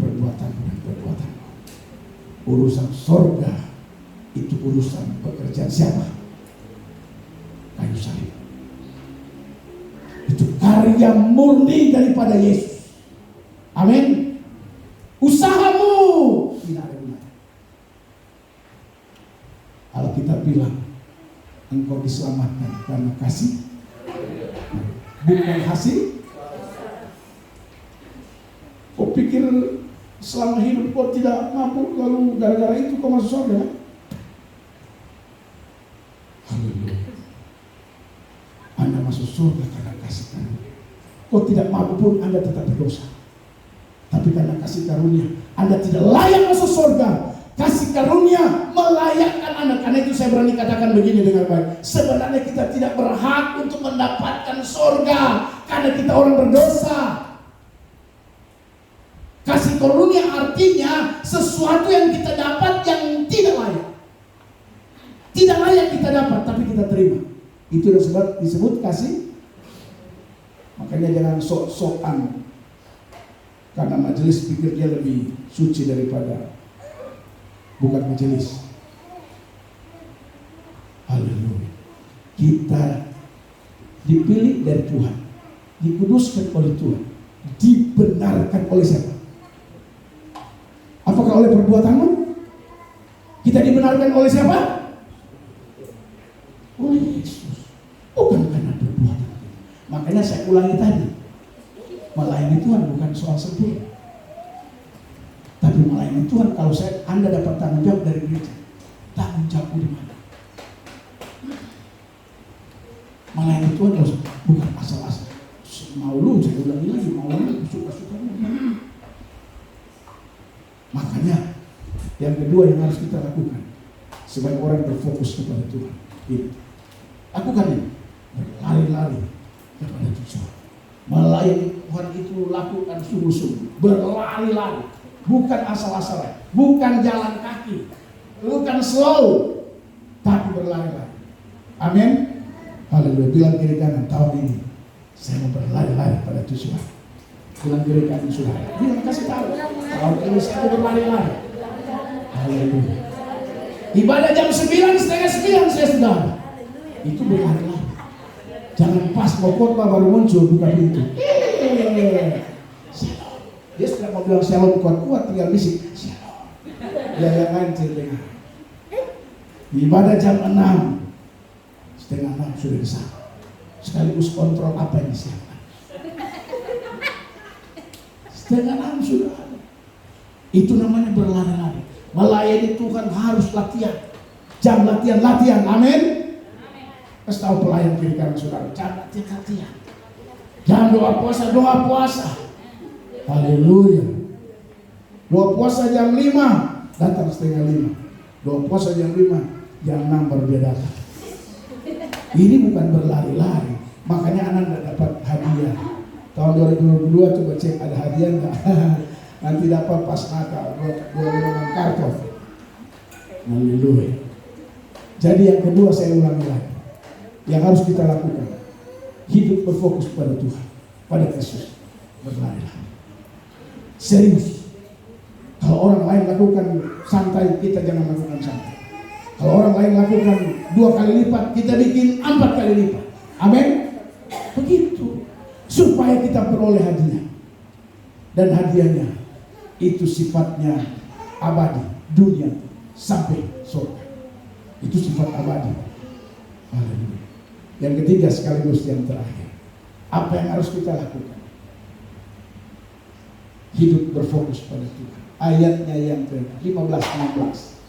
dan perbuatanmu. Urusan surga itu urusan pekerjaan siapa? Kayu salib. Itu karya murni daripada Yesus. Amin. Usahamu tidak ada gunanya. Alkitab bilang engkau diselamatkan karena kasih, bukan hasil. Kau pikir selama hidup kau tidak mampu, lalu gara-gara itu kau masuk surga? Haleluya. Anda masuk surga karena kasih karunia. Kau tidak mampu pun Anda tetap berdosa, tapi karena kasih karunia Anda tidak layak masuk surga. Kasih karunia melayakkan Anda. Karena itu saya berani katakan begini dengan baik, sebenarnya kita tidak berhak untuk mendapatkan surga karena kita orang berdosa. Kasih karunia artinya sesuatu yang kita dapat yang tidak layak. Tidak layak kita dapat, tapi kita terima. Itu disebut kasih. Makanya jangan sok-sokan, karena majelis pikir dia lebih suci daripada, bukan majelis. Haleluya. Kita dipilih dari Tuhan, dikuduskan oleh Tuhan, dibenarkan oleh siapa? Apakah oleh perbuatanmu? Kita dibenarkan oleh siapa? Oleh Yesus, bukan karena perbuatan. Makanya saya ulangi tadi, melayani Tuhan bukan soal sempurna, tapi melayani Tuhan. Kalau Anda dapat tanggung jawab dari gereja, tanggung jawabmu di mana? Melayani Tuhan bukan asal-asal. Mau lu, saya ulangi lagi, mau lu suka-suka. Makanya yang kedua yang harus kita lakukan sebagai orang berfokus kepada Tuhan, ini lakukan ini, berlari-lari kepada Tuhan. Melayani Tuhan itu lakukan sungguh-sungguh, berlari-lari, bukan asal-asalan, bukan jalan kaki, bukan slow, tapi berlari-lari. Amin. Haleluya. Bilang kiri kanan, tahun ini saya mau berlari-lari pada Tuhan. Bilang kiri kanan sudah. Bilang kasih tahu, tahun ini saya mau berlari-lari. Haleluya. Ibadah jam 9, setengah 9 saya sudah ada. Itu berlari-lari. Jangan pas mau khotbah baru muncul buka pintu. Shalom. Dia sudah mau bilang shalom kuat-kuat, tinggal bisik shalom. Ya yang lain dengar. Ibadah jam 6, setengah 6 sudah di sana. Sekaligus kontrol apa yang disiapkan. Setengah 6 sudah ada. Itu namanya berlari-lari. Melayani Tuhan harus latihan. Jam latihan. Amin. Kasih tahu pelayan kiri kanan saudara, jam latihan. Jam doa puasa. Haleluya. Doa puasa jam 5, datang setengah 5. Doa puasa jam 5, jam 6 baru dia datang. Ini bukan berlari-lari. Makanya anak tidak dapat hadiah. Tahun 2022 coba cek ada hadiah enggak? Nanti dapat pas Natal, dengan kartu. Haleluya. Jadi yang kedua saya ulangi lagi, yang harus kita lakukan, hidup berfokus pada Tuhan, pada Yesus, berlari-lari. Serius. Kalau orang lain lakukan santai, kita jangan lakukan santai. Kalau orang lain lakukan 2 kali lipat, kita bikin 4 kali lipat. Amin. Begitu. Supaya kita peroleh hadiah. Dan hadiahnya itu sifatnya abadi, dunia sampai surga. Itu sifat abadi. Haleluya. Yang ketiga sekaligus yang terakhir, apa yang harus kita lakukan? Hidup berfokus pada Tuhan. Ayatnya yang ke-15-16.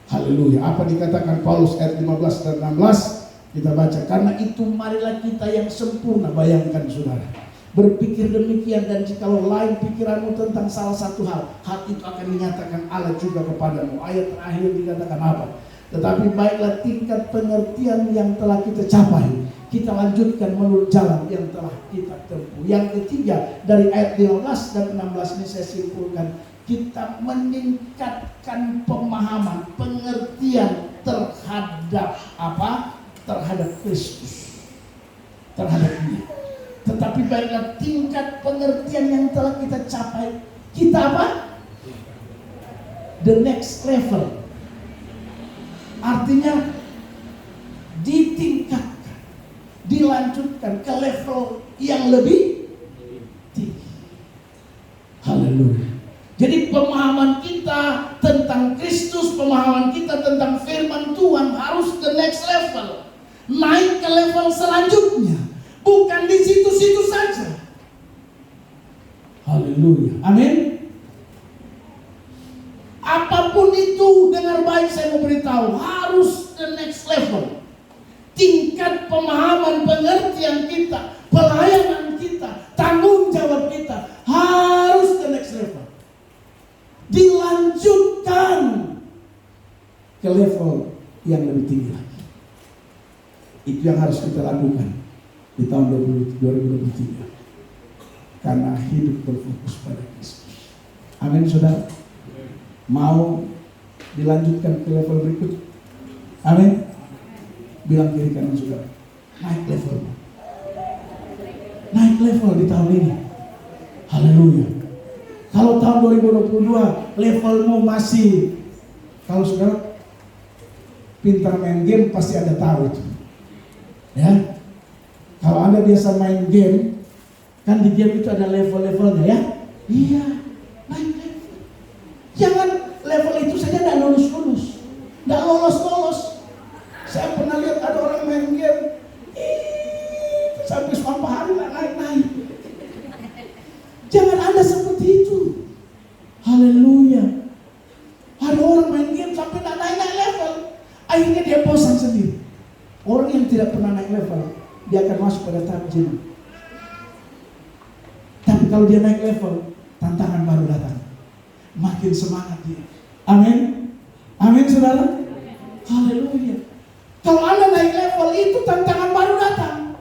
Haleluya. Apa dikatakan Paulus ayat 15 dan 16? Kita baca. Karena itu marilah kita yang sempurna. Bayangkan saudara, berpikir demikian, dan jikalau lain pikiranmu tentang salah satu hal itu akan dinyatakan Allah juga kepadamu. Ayat terakhir dikatakan apa? Tetapi baiklah tingkat pengertian yang telah kita capai, kita lanjutkan menurut jalan yang telah kita tempuh. Yang ketiga, dari ayat 15 dan 16 ini saya simpulkan, kita meningkatkan pemahaman, pengertian terhadap apa? Terhadap Kristus, terhadap Dia. Tetapi baiklah tingkat pengertian yang telah kita capai, kita apa? The next level. Artinya ditingkatkan, dilanjutkan ke level yang lebih tinggi. Haleluya. Jadi pemahaman kita tentang Kristus, pemahaman kita tentang firman Tuhan harus the next level. Naik ke level selanjutnya. Bukan di situ-situ saja. Haleluya. Amin. Apapun itu, dengar baik saya mau beritahu, harus the next level. Tingkat pemahaman, pengertian kita, pelayanan kita, tanggung jawab kita harus the next level. Dilanjutkan ke level yang lebih tinggi lagi. Itu yang harus kita lakukan di tahun 2023. Karena hidup berfokus pada Kristus. Amin, saudara. Mau dilanjutkan ke level berikut? Amin. Bilang kiri kanan saudara, naik level. Naik level di tahun ini. Haleluya. Kalau tahun 2022 levelmu masih, kalau saudara pintar main game pasti Anda tahu itu. Ya. Kalau Anda biasa main game, kan di game itu ada level-levelnya ya. Iya, naik level. Jangan level itu saja tidak lulus-lulus, tidak lolos-lolos. Saya pernah lihat ada orang main game, sampai sumpah hari tidak naik-naik. Jangan Anda seperti itu. Haleluya. Ada orang main game sampai tidak naik-naik level, akhirnya dia bosan sendiri. Orang yang tidak pernah naik level, dia akan masuk pada tahap jenuh. Tapi kalau dia naik level, tantangan baru datang. Makin semangat dia. Amin. Amin saudara. Haleluya. Kalau Anda naik level, itu tantangan baru datang.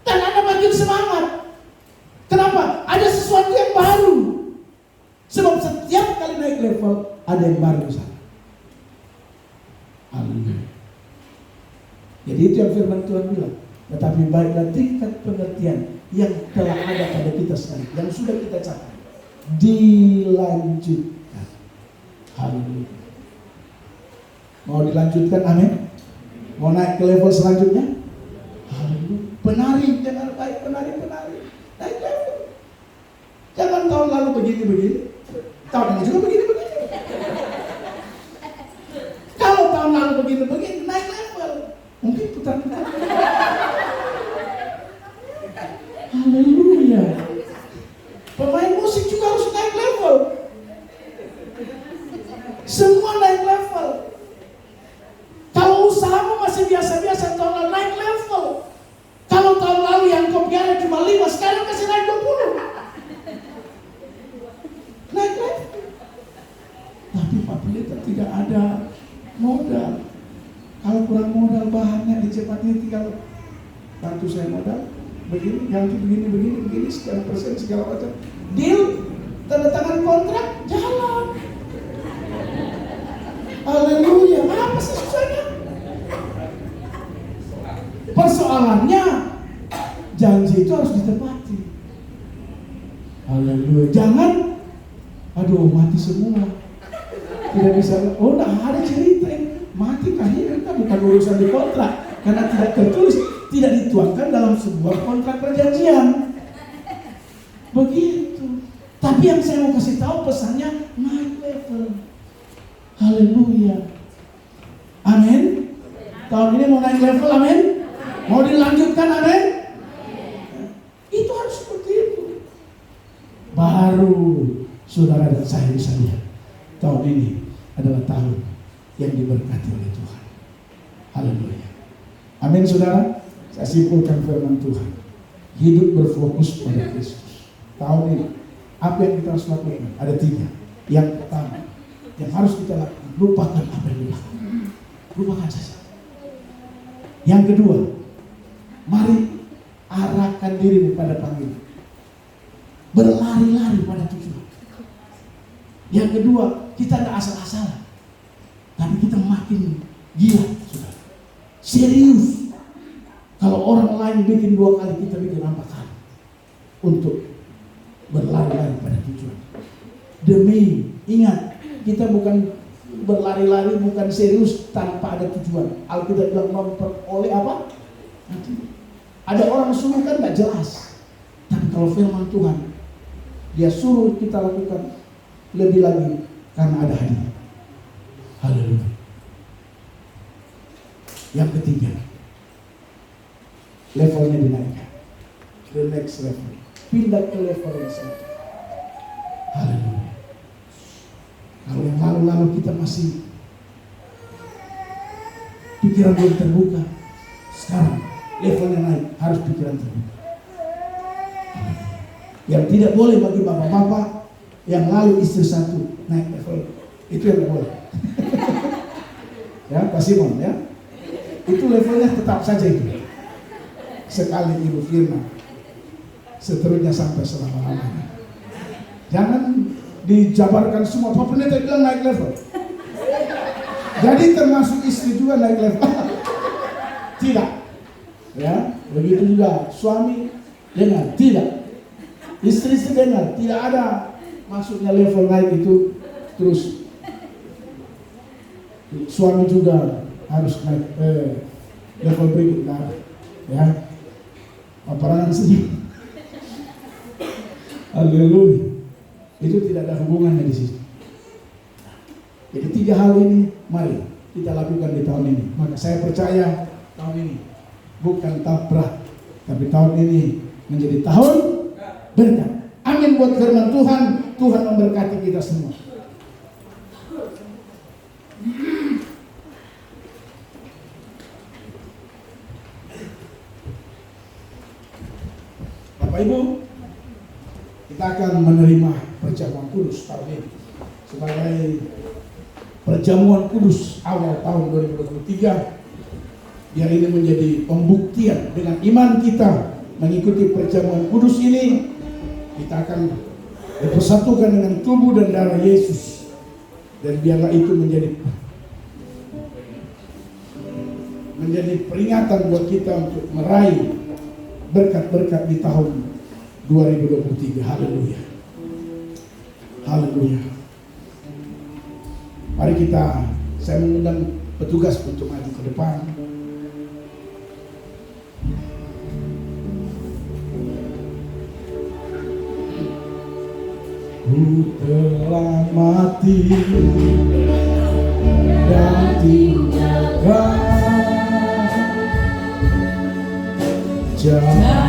Dan Anda makin semangat. Kenapa? Ada sesuatu yang baru. Sebab setiap kali naik level, ada yang baru di sana. Haleluya. Jadi itu yang firman Tuhan bilang. Tetapi baiklah tingkat pengertian yang telah ada pada kita sekarang, yang sudah kita capai, dilanjutkan. Haleluya. Mau dilanjutkan, amin. Mau naik ke level selanjutnya, haleluya. Penari, jangan baik penari. Naik level. Jangan tahun lalu begini. Tahun ini juga begini. Kalau tahun lalu begini, naik level. Mungkin putar-putar. Haleluya. Pemain musik juga harus naik level. Semua naik level. Kalau usahamu masih biasa-biasa, tahun lalu naik level. Kalau tahun lalu yang kau piara cuma 5, sekarang kasih naik 20. Naik level. Tapi Pak Pendeta tidak ada modal. Kalau kurang modal, bahannya dicepatnya tinggal bantu saya modal. Begini, ganti begini, sekian persen segala macam. Deal, tanda tangan kontrak, jalan. Haleluya. Apa sih susahnya? Persoalannya, janji itu harus ditepati. Haleluya. Jangan, aduh mati semua. Tidak bisa, oh nah ada cerita mati kahir, kan bukan urusan di kontrak. Karena tidak tertulis, tidak dituangkan dalam sebuah kontrak perjanjian. Begitu. Tapi yang saya mau kasih tahu pesannya naik level. Haleluya. Amin. Tahun ini mau naik level, amin. Mau dilanjutkan, amin. Itu harus seperti itu. Baru saudara dan saya bisa lihat tahun ini adalah tahun yang diberkati oleh Tuhan. Haleluya. Amin saudara. Saya simpulkan firman Tuhan. hidup berfokus pada Kristus. Tahun ini apa yang kita harus lakukan? Ada 3. Yang pertama yang harus kita lakukan, lupakan apa yang belakang. Lupakan saja. Yang kedua, mari arahkan dirimu pada panggilan. Berlari-lari pada tujuan. Yang kedua, kita tidak asal-asalan, tapi kita makin gila, sudah serius. Kalau orang lain bikin 2 kali, kita bikin 4 kali untuk berlari-lari pada tujuan. Demi, ingat, kita bukan berlari-lari, bukan serius tanpa ada tujuan. Alkitab bilang memperoleh apa? Ada orang suruh kan nggak jelas, tapi kalau firman Tuhan, Dia suruh kita lakukan lebih lagi karena ada hadiah. Haleluya. Yang ketiga, levelnya dinaikkan. The next level. Pindah ke level yang selanjutnya. Haleluya. Kalau yang lalu-lalu kita masih pikiran belum terbuka, sekarang levelnya naik, harus pikiran terbuka. Yang tidak boleh bagi bapak-bapak yang lalu istri 1 naik level, itu yang boleh. Ya, Pak Simon ya, itu levelnya tetap saja itu. Sekali Ibu Firman, seterusnya sampai selama-lamanya. Jangan dijabarkan semua, Pak Pendeta bilang naik level. Jadi termasuk istri juga naik level. Tidak. Ya, begitu juga suami dengar, tidak. Istri dengar, tidak ada maksudnya level naik itu terus. Suami juga harus naik level berikutnya, ya. Peperangan senyum. Haleluya. Itu tidak ada hubungannya di situ. Jadi 3 hal ini mari kita lakukan di tahun ini. Maka saya percaya tahun ini bukan tabrak, tapi tahun ini menjadi tahun berkat. Amin buat firman Tuhan. Tuhan memberkati kita semua. Bapak Ibu, kita akan menerima perjamuan kudus tahun ini sebagai perjamuan kudus awal tahun 2023. Biar ini menjadi pembuktian dengan iman kita mengikuti perjamuan kudus ini. Kita akan dipersatukan dengan tubuh dan darah Yesus, dan biarlah itu menjadi peringatan buat kita untuk meraih berkat-berkat di tahun 2023. Haleluya. Haleluya. Mari saya mengundang petugas untuk maju ke depan. Ku telah mati dan tinggalkan cara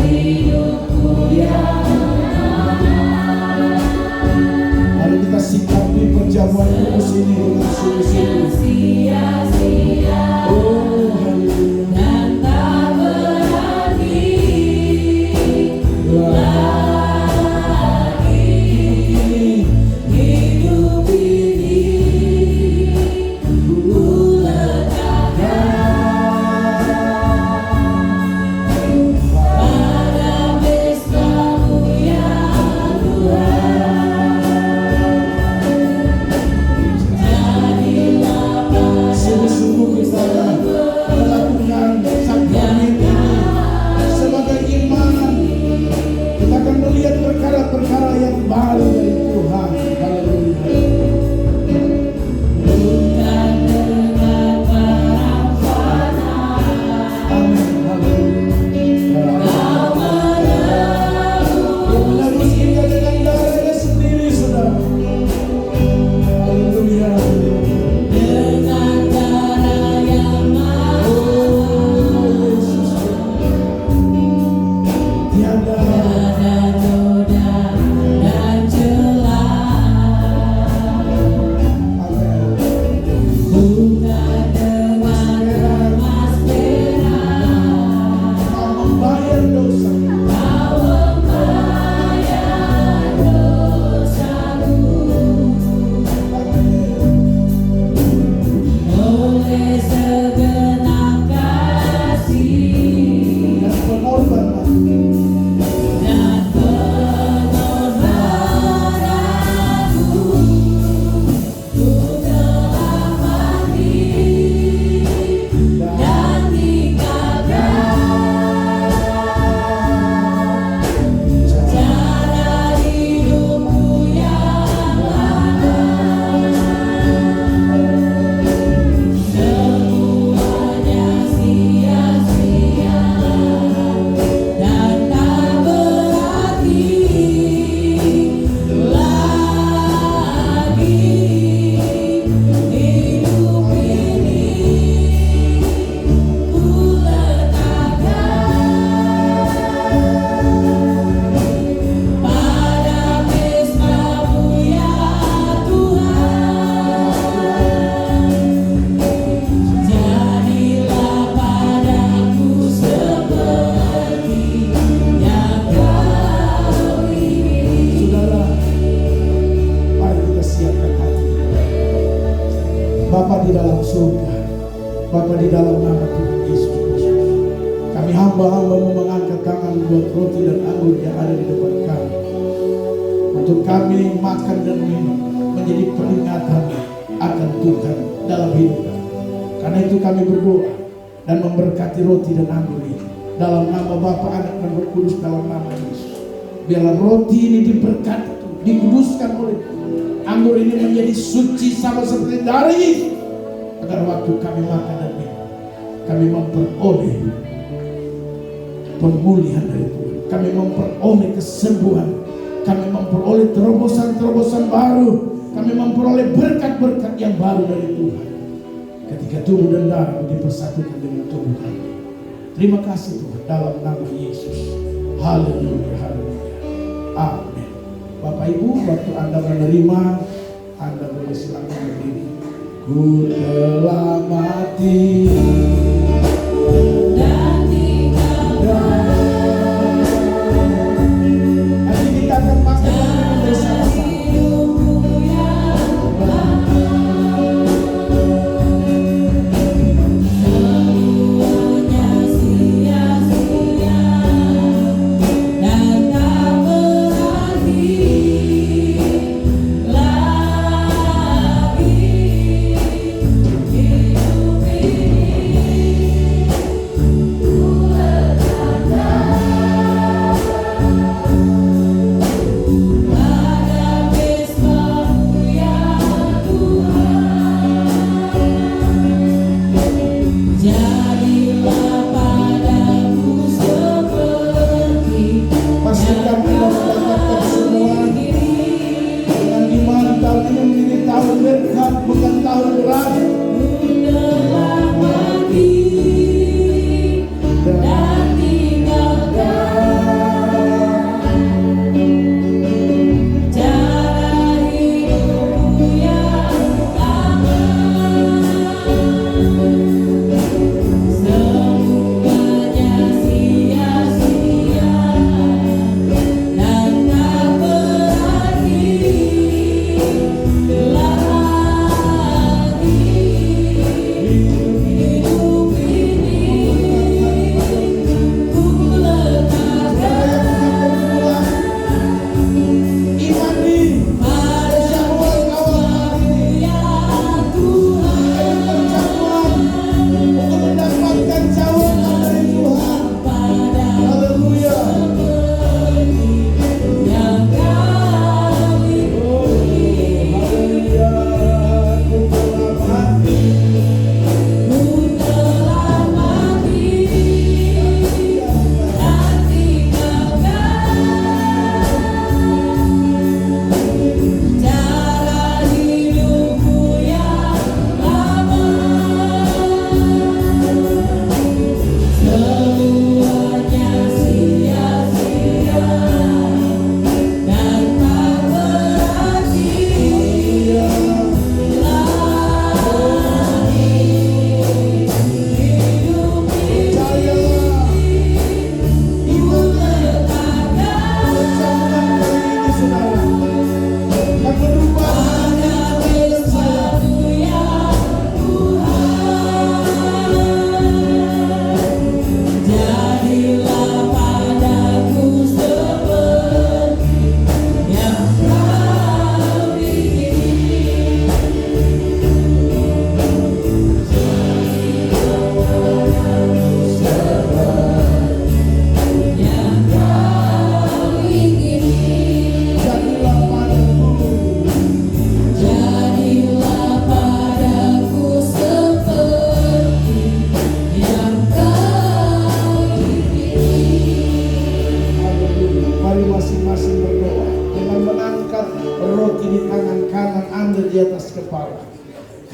hidupku yang mari kita sikapi perjamuan kudus ini dengan sungguh-sungguh. Oh, haleluya. Dan tak berani Jadilah Bapa di dalam surga, Bapa di dalam nama Tuhan Yesus Kristus, kami hamba-hamba mengangkat tangan buat roti dan anggur yang ada di depan kami, untuk kami makan dan minum menjadi peringatan akan Tuhan dalam hidup kami. Karena itu kami berdoa dan memberkati roti dan anggur ini dalam nama Bapa, Anak dan Roh Kudus, dalam nama Yesus. Biarlah roti ini diberkati, dikuduskan oleh Tuhan. Anggur ini menjadi suci sama seperti dari Yesus, agar waktu kami makan dan minum, kami memperoleh pemulihan dari Tuhan, kami memperoleh kesembuhan, kami memperoleh terobosan-terobosan baru, kami memperoleh berkat-berkat yang baru dari Tuhan ketika tubuh dan darah dipersatukan dengan tubuh kami. Terima kasih Tuhan, dalam nama Yesus. Haleluya, haleluya. Amin. Bapak Ibu, waktu Anda menerima, Anda boleh silakan berdiri. Ku telah mati dan tinggalkan. Nanti kita akan makan bersama-sama.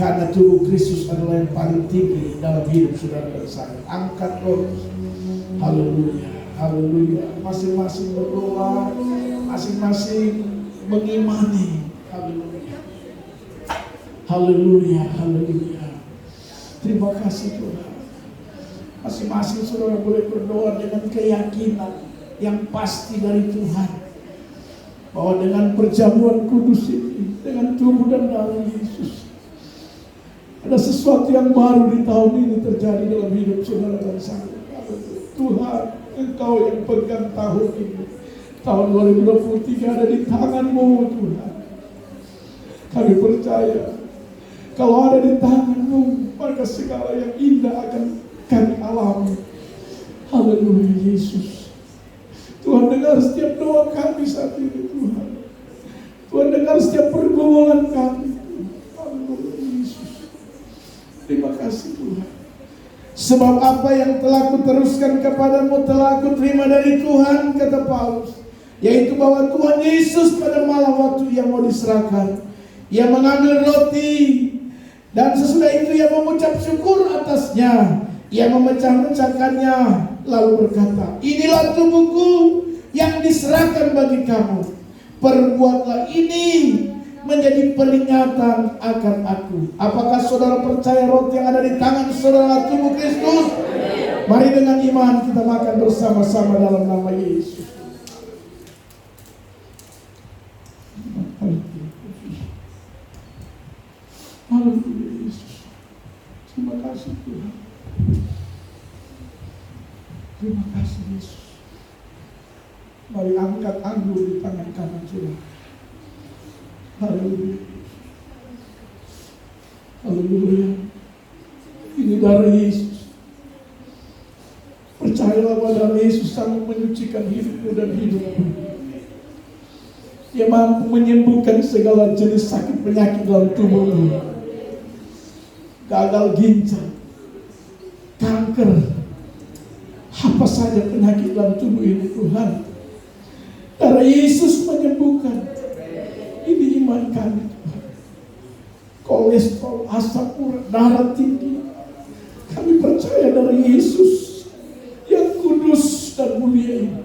Karena tubuh Kristus adalah yang paling tinggi dalam hidup saudara dan saya. Angkat roh. Haleluya, haleluya. Masing-masing berdoa, masing-masing mengimani. Haleluya, haleluya, haleluya. Terima kasih Tuhan. Masing-masing saudara boleh berdoa dengan keyakinan yang pasti dari Tuhan, bahwa dengan perjamuan kudus ini, dengan tubuh dan darah Yesus, Ada sesuatu yang baru di tahun ini terjadi dalam hidup saudara dan saya. Tuhan, Engkau yang pegang tahun ini. Tahun 2023 ada di tangan-Mu Tuhan. Kami percaya kalau ada di tangan-Mu, maka segala yang indah akan kami alami. Haleluya Yesus. Tuhan, dengar setiap doa kami saat ini Tuhan. Tuhan, dengar setiap pergumulan kami. Haleluya Yesus. Terima kasih Tuhan. Sebab apa yang telah kuteruskan kepadamu telah aku terima dari Tuhan, kata Paulus. Yaitu bahwa Tuhan Yesus pada malam waktu Ia mau diserahkan, Ia mengambil roti, dan sesudah itu Ia mengucap syukur atasnya. Ia memecah-mecahkannya, lalu berkata, inilah tubuhku yang diserahkan bagi kamu. Perbuatlah ini menjadi peringatan akan aku. Apakah saudara percaya roti yang ada di tangan saudara tubuh Kristus? Mari dengan iman kita makan bersama-sama dalam nama Yesus. Haleluya Yesus. Terima kasih Tuhan. Terima kasih Yesus. Mari angkat anggur di tangan kanan saudara. Haleluya. Haleluya. Ini darah Yesus. Percayalah bahwa darah Yesus sanggup menyucikan hidupmu dan hidupmu. Dia mampu menyembuhkan segala jenis sakit penyakit dalam tubuhmu. Gagal ginjal, kanker, apa saja penyakit dalam tubuh ini Tuhan. Darah Yesus menyembuhkan. Ini iman kami Tuhan. Kolesterol, asam urat, darah tinggi, kami percaya darah Yesus yang kudus dan mulia ini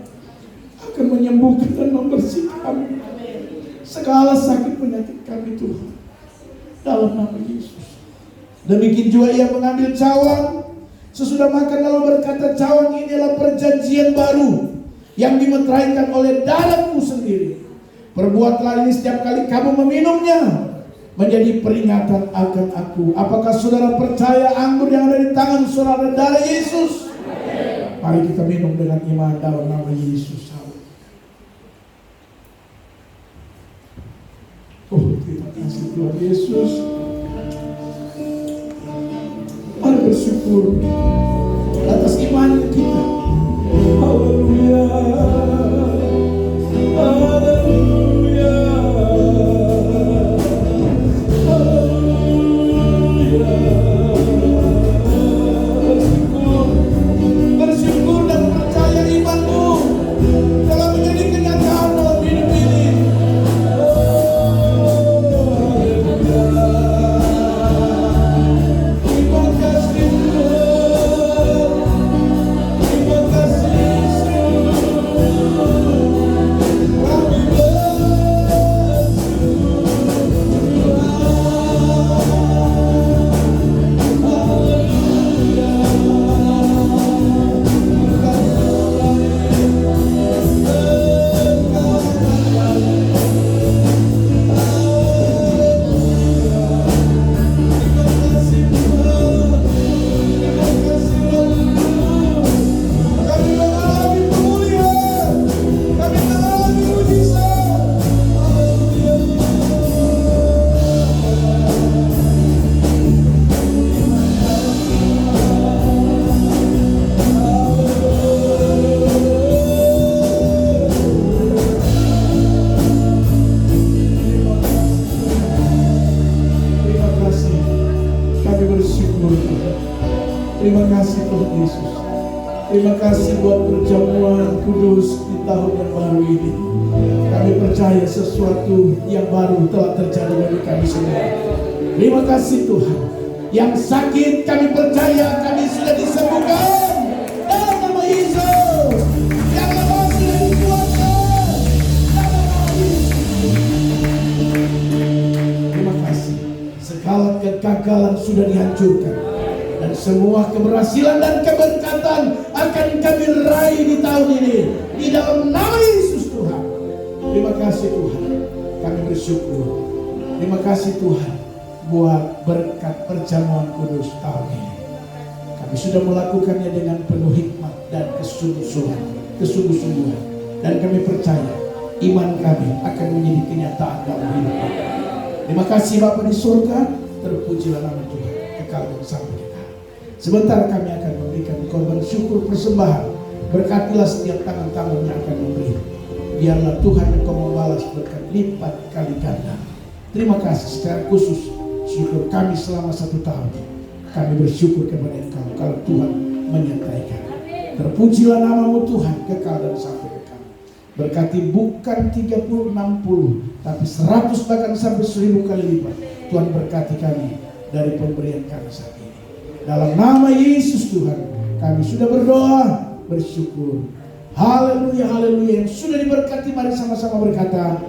akan menyembuhkan dan membersihkan segala sakit penyakit kami Tuhan, dalam nama Yesus. Demikian juga Ia mengambil cawan sesudah makan lalu berkata, cawan ini adalah perjanjian baru yang dimeteraikan oleh darahku sendiri. Perbuatlah ini setiap kali kamu meminumnya menjadi peringatan akan aku. Apakah saudara percaya anggur yang ada di tangan saudara darah Yesus? Mari kita minum dengan iman dalam nama Yesus. Oh, terima kasih Tuhan Yesus. Mari bersyukur atas iman kita. Haleluya. Haleluya. Haleluya. Bersyukur dan percaya imanmu telah menjadi kenyataan dalam hidup ini. Terima kasih Tuhan Yesus. Terima kasih buat perjamuan kudus di tahun yang baru ini. Kami percaya sesuatu yang baru telah terjadi bagi kami semua. Terima kasih Tuhan. Yang sakit kami percaya kami sudah disembuhkan dalam nama Yesus. Yang lemah sudah dikuatkan dalam nama Yesus. Terima kasih. Segala kegagalan sudah dihancurkan. Dan semua keberhasilan dan keberkatan akan kami raih di tahun ini di dalam nama Yesus Tuhan. Terima kasih Tuhan. Kami bersyukur. Terima kasih Tuhan. buat berkat perjamuan kudus tahun ini. Kami sudah melakukannya dengan penuh hikmat dan kesungguh-sungguhan. Dan kami percaya iman kami akan menjadi kenyataan dalam hidup kami. Terima kasih Bapa di surga, terpujilah nama Tuhan kekal dan sampai kekal. Sebentar kami akan memberikan korban syukur persembahan. Berkatilah setiap tangan-tangan yang akan memberi. Biarlah Tuhan Engkau membalas berkat lipat kali ganda. Terima kasih secara khusus syukur kami selama 1 tahun. Kami bersyukur kepada Engkau kalau Tuhan menyertai kami. Terpujilah namamu Tuhan kekal dan sampai kekal. Berkati bukan 30, 60, tapi 100 bahkan sampai 1000 kali lipat. Tuhan berkati kami dari pemberian kami saat ini. Dalam nama Yesus Tuhan, kami sudah berdoa, bersyukur. Haleluya, haleluya. Yang sudah diberkati, mari sama-sama berkata,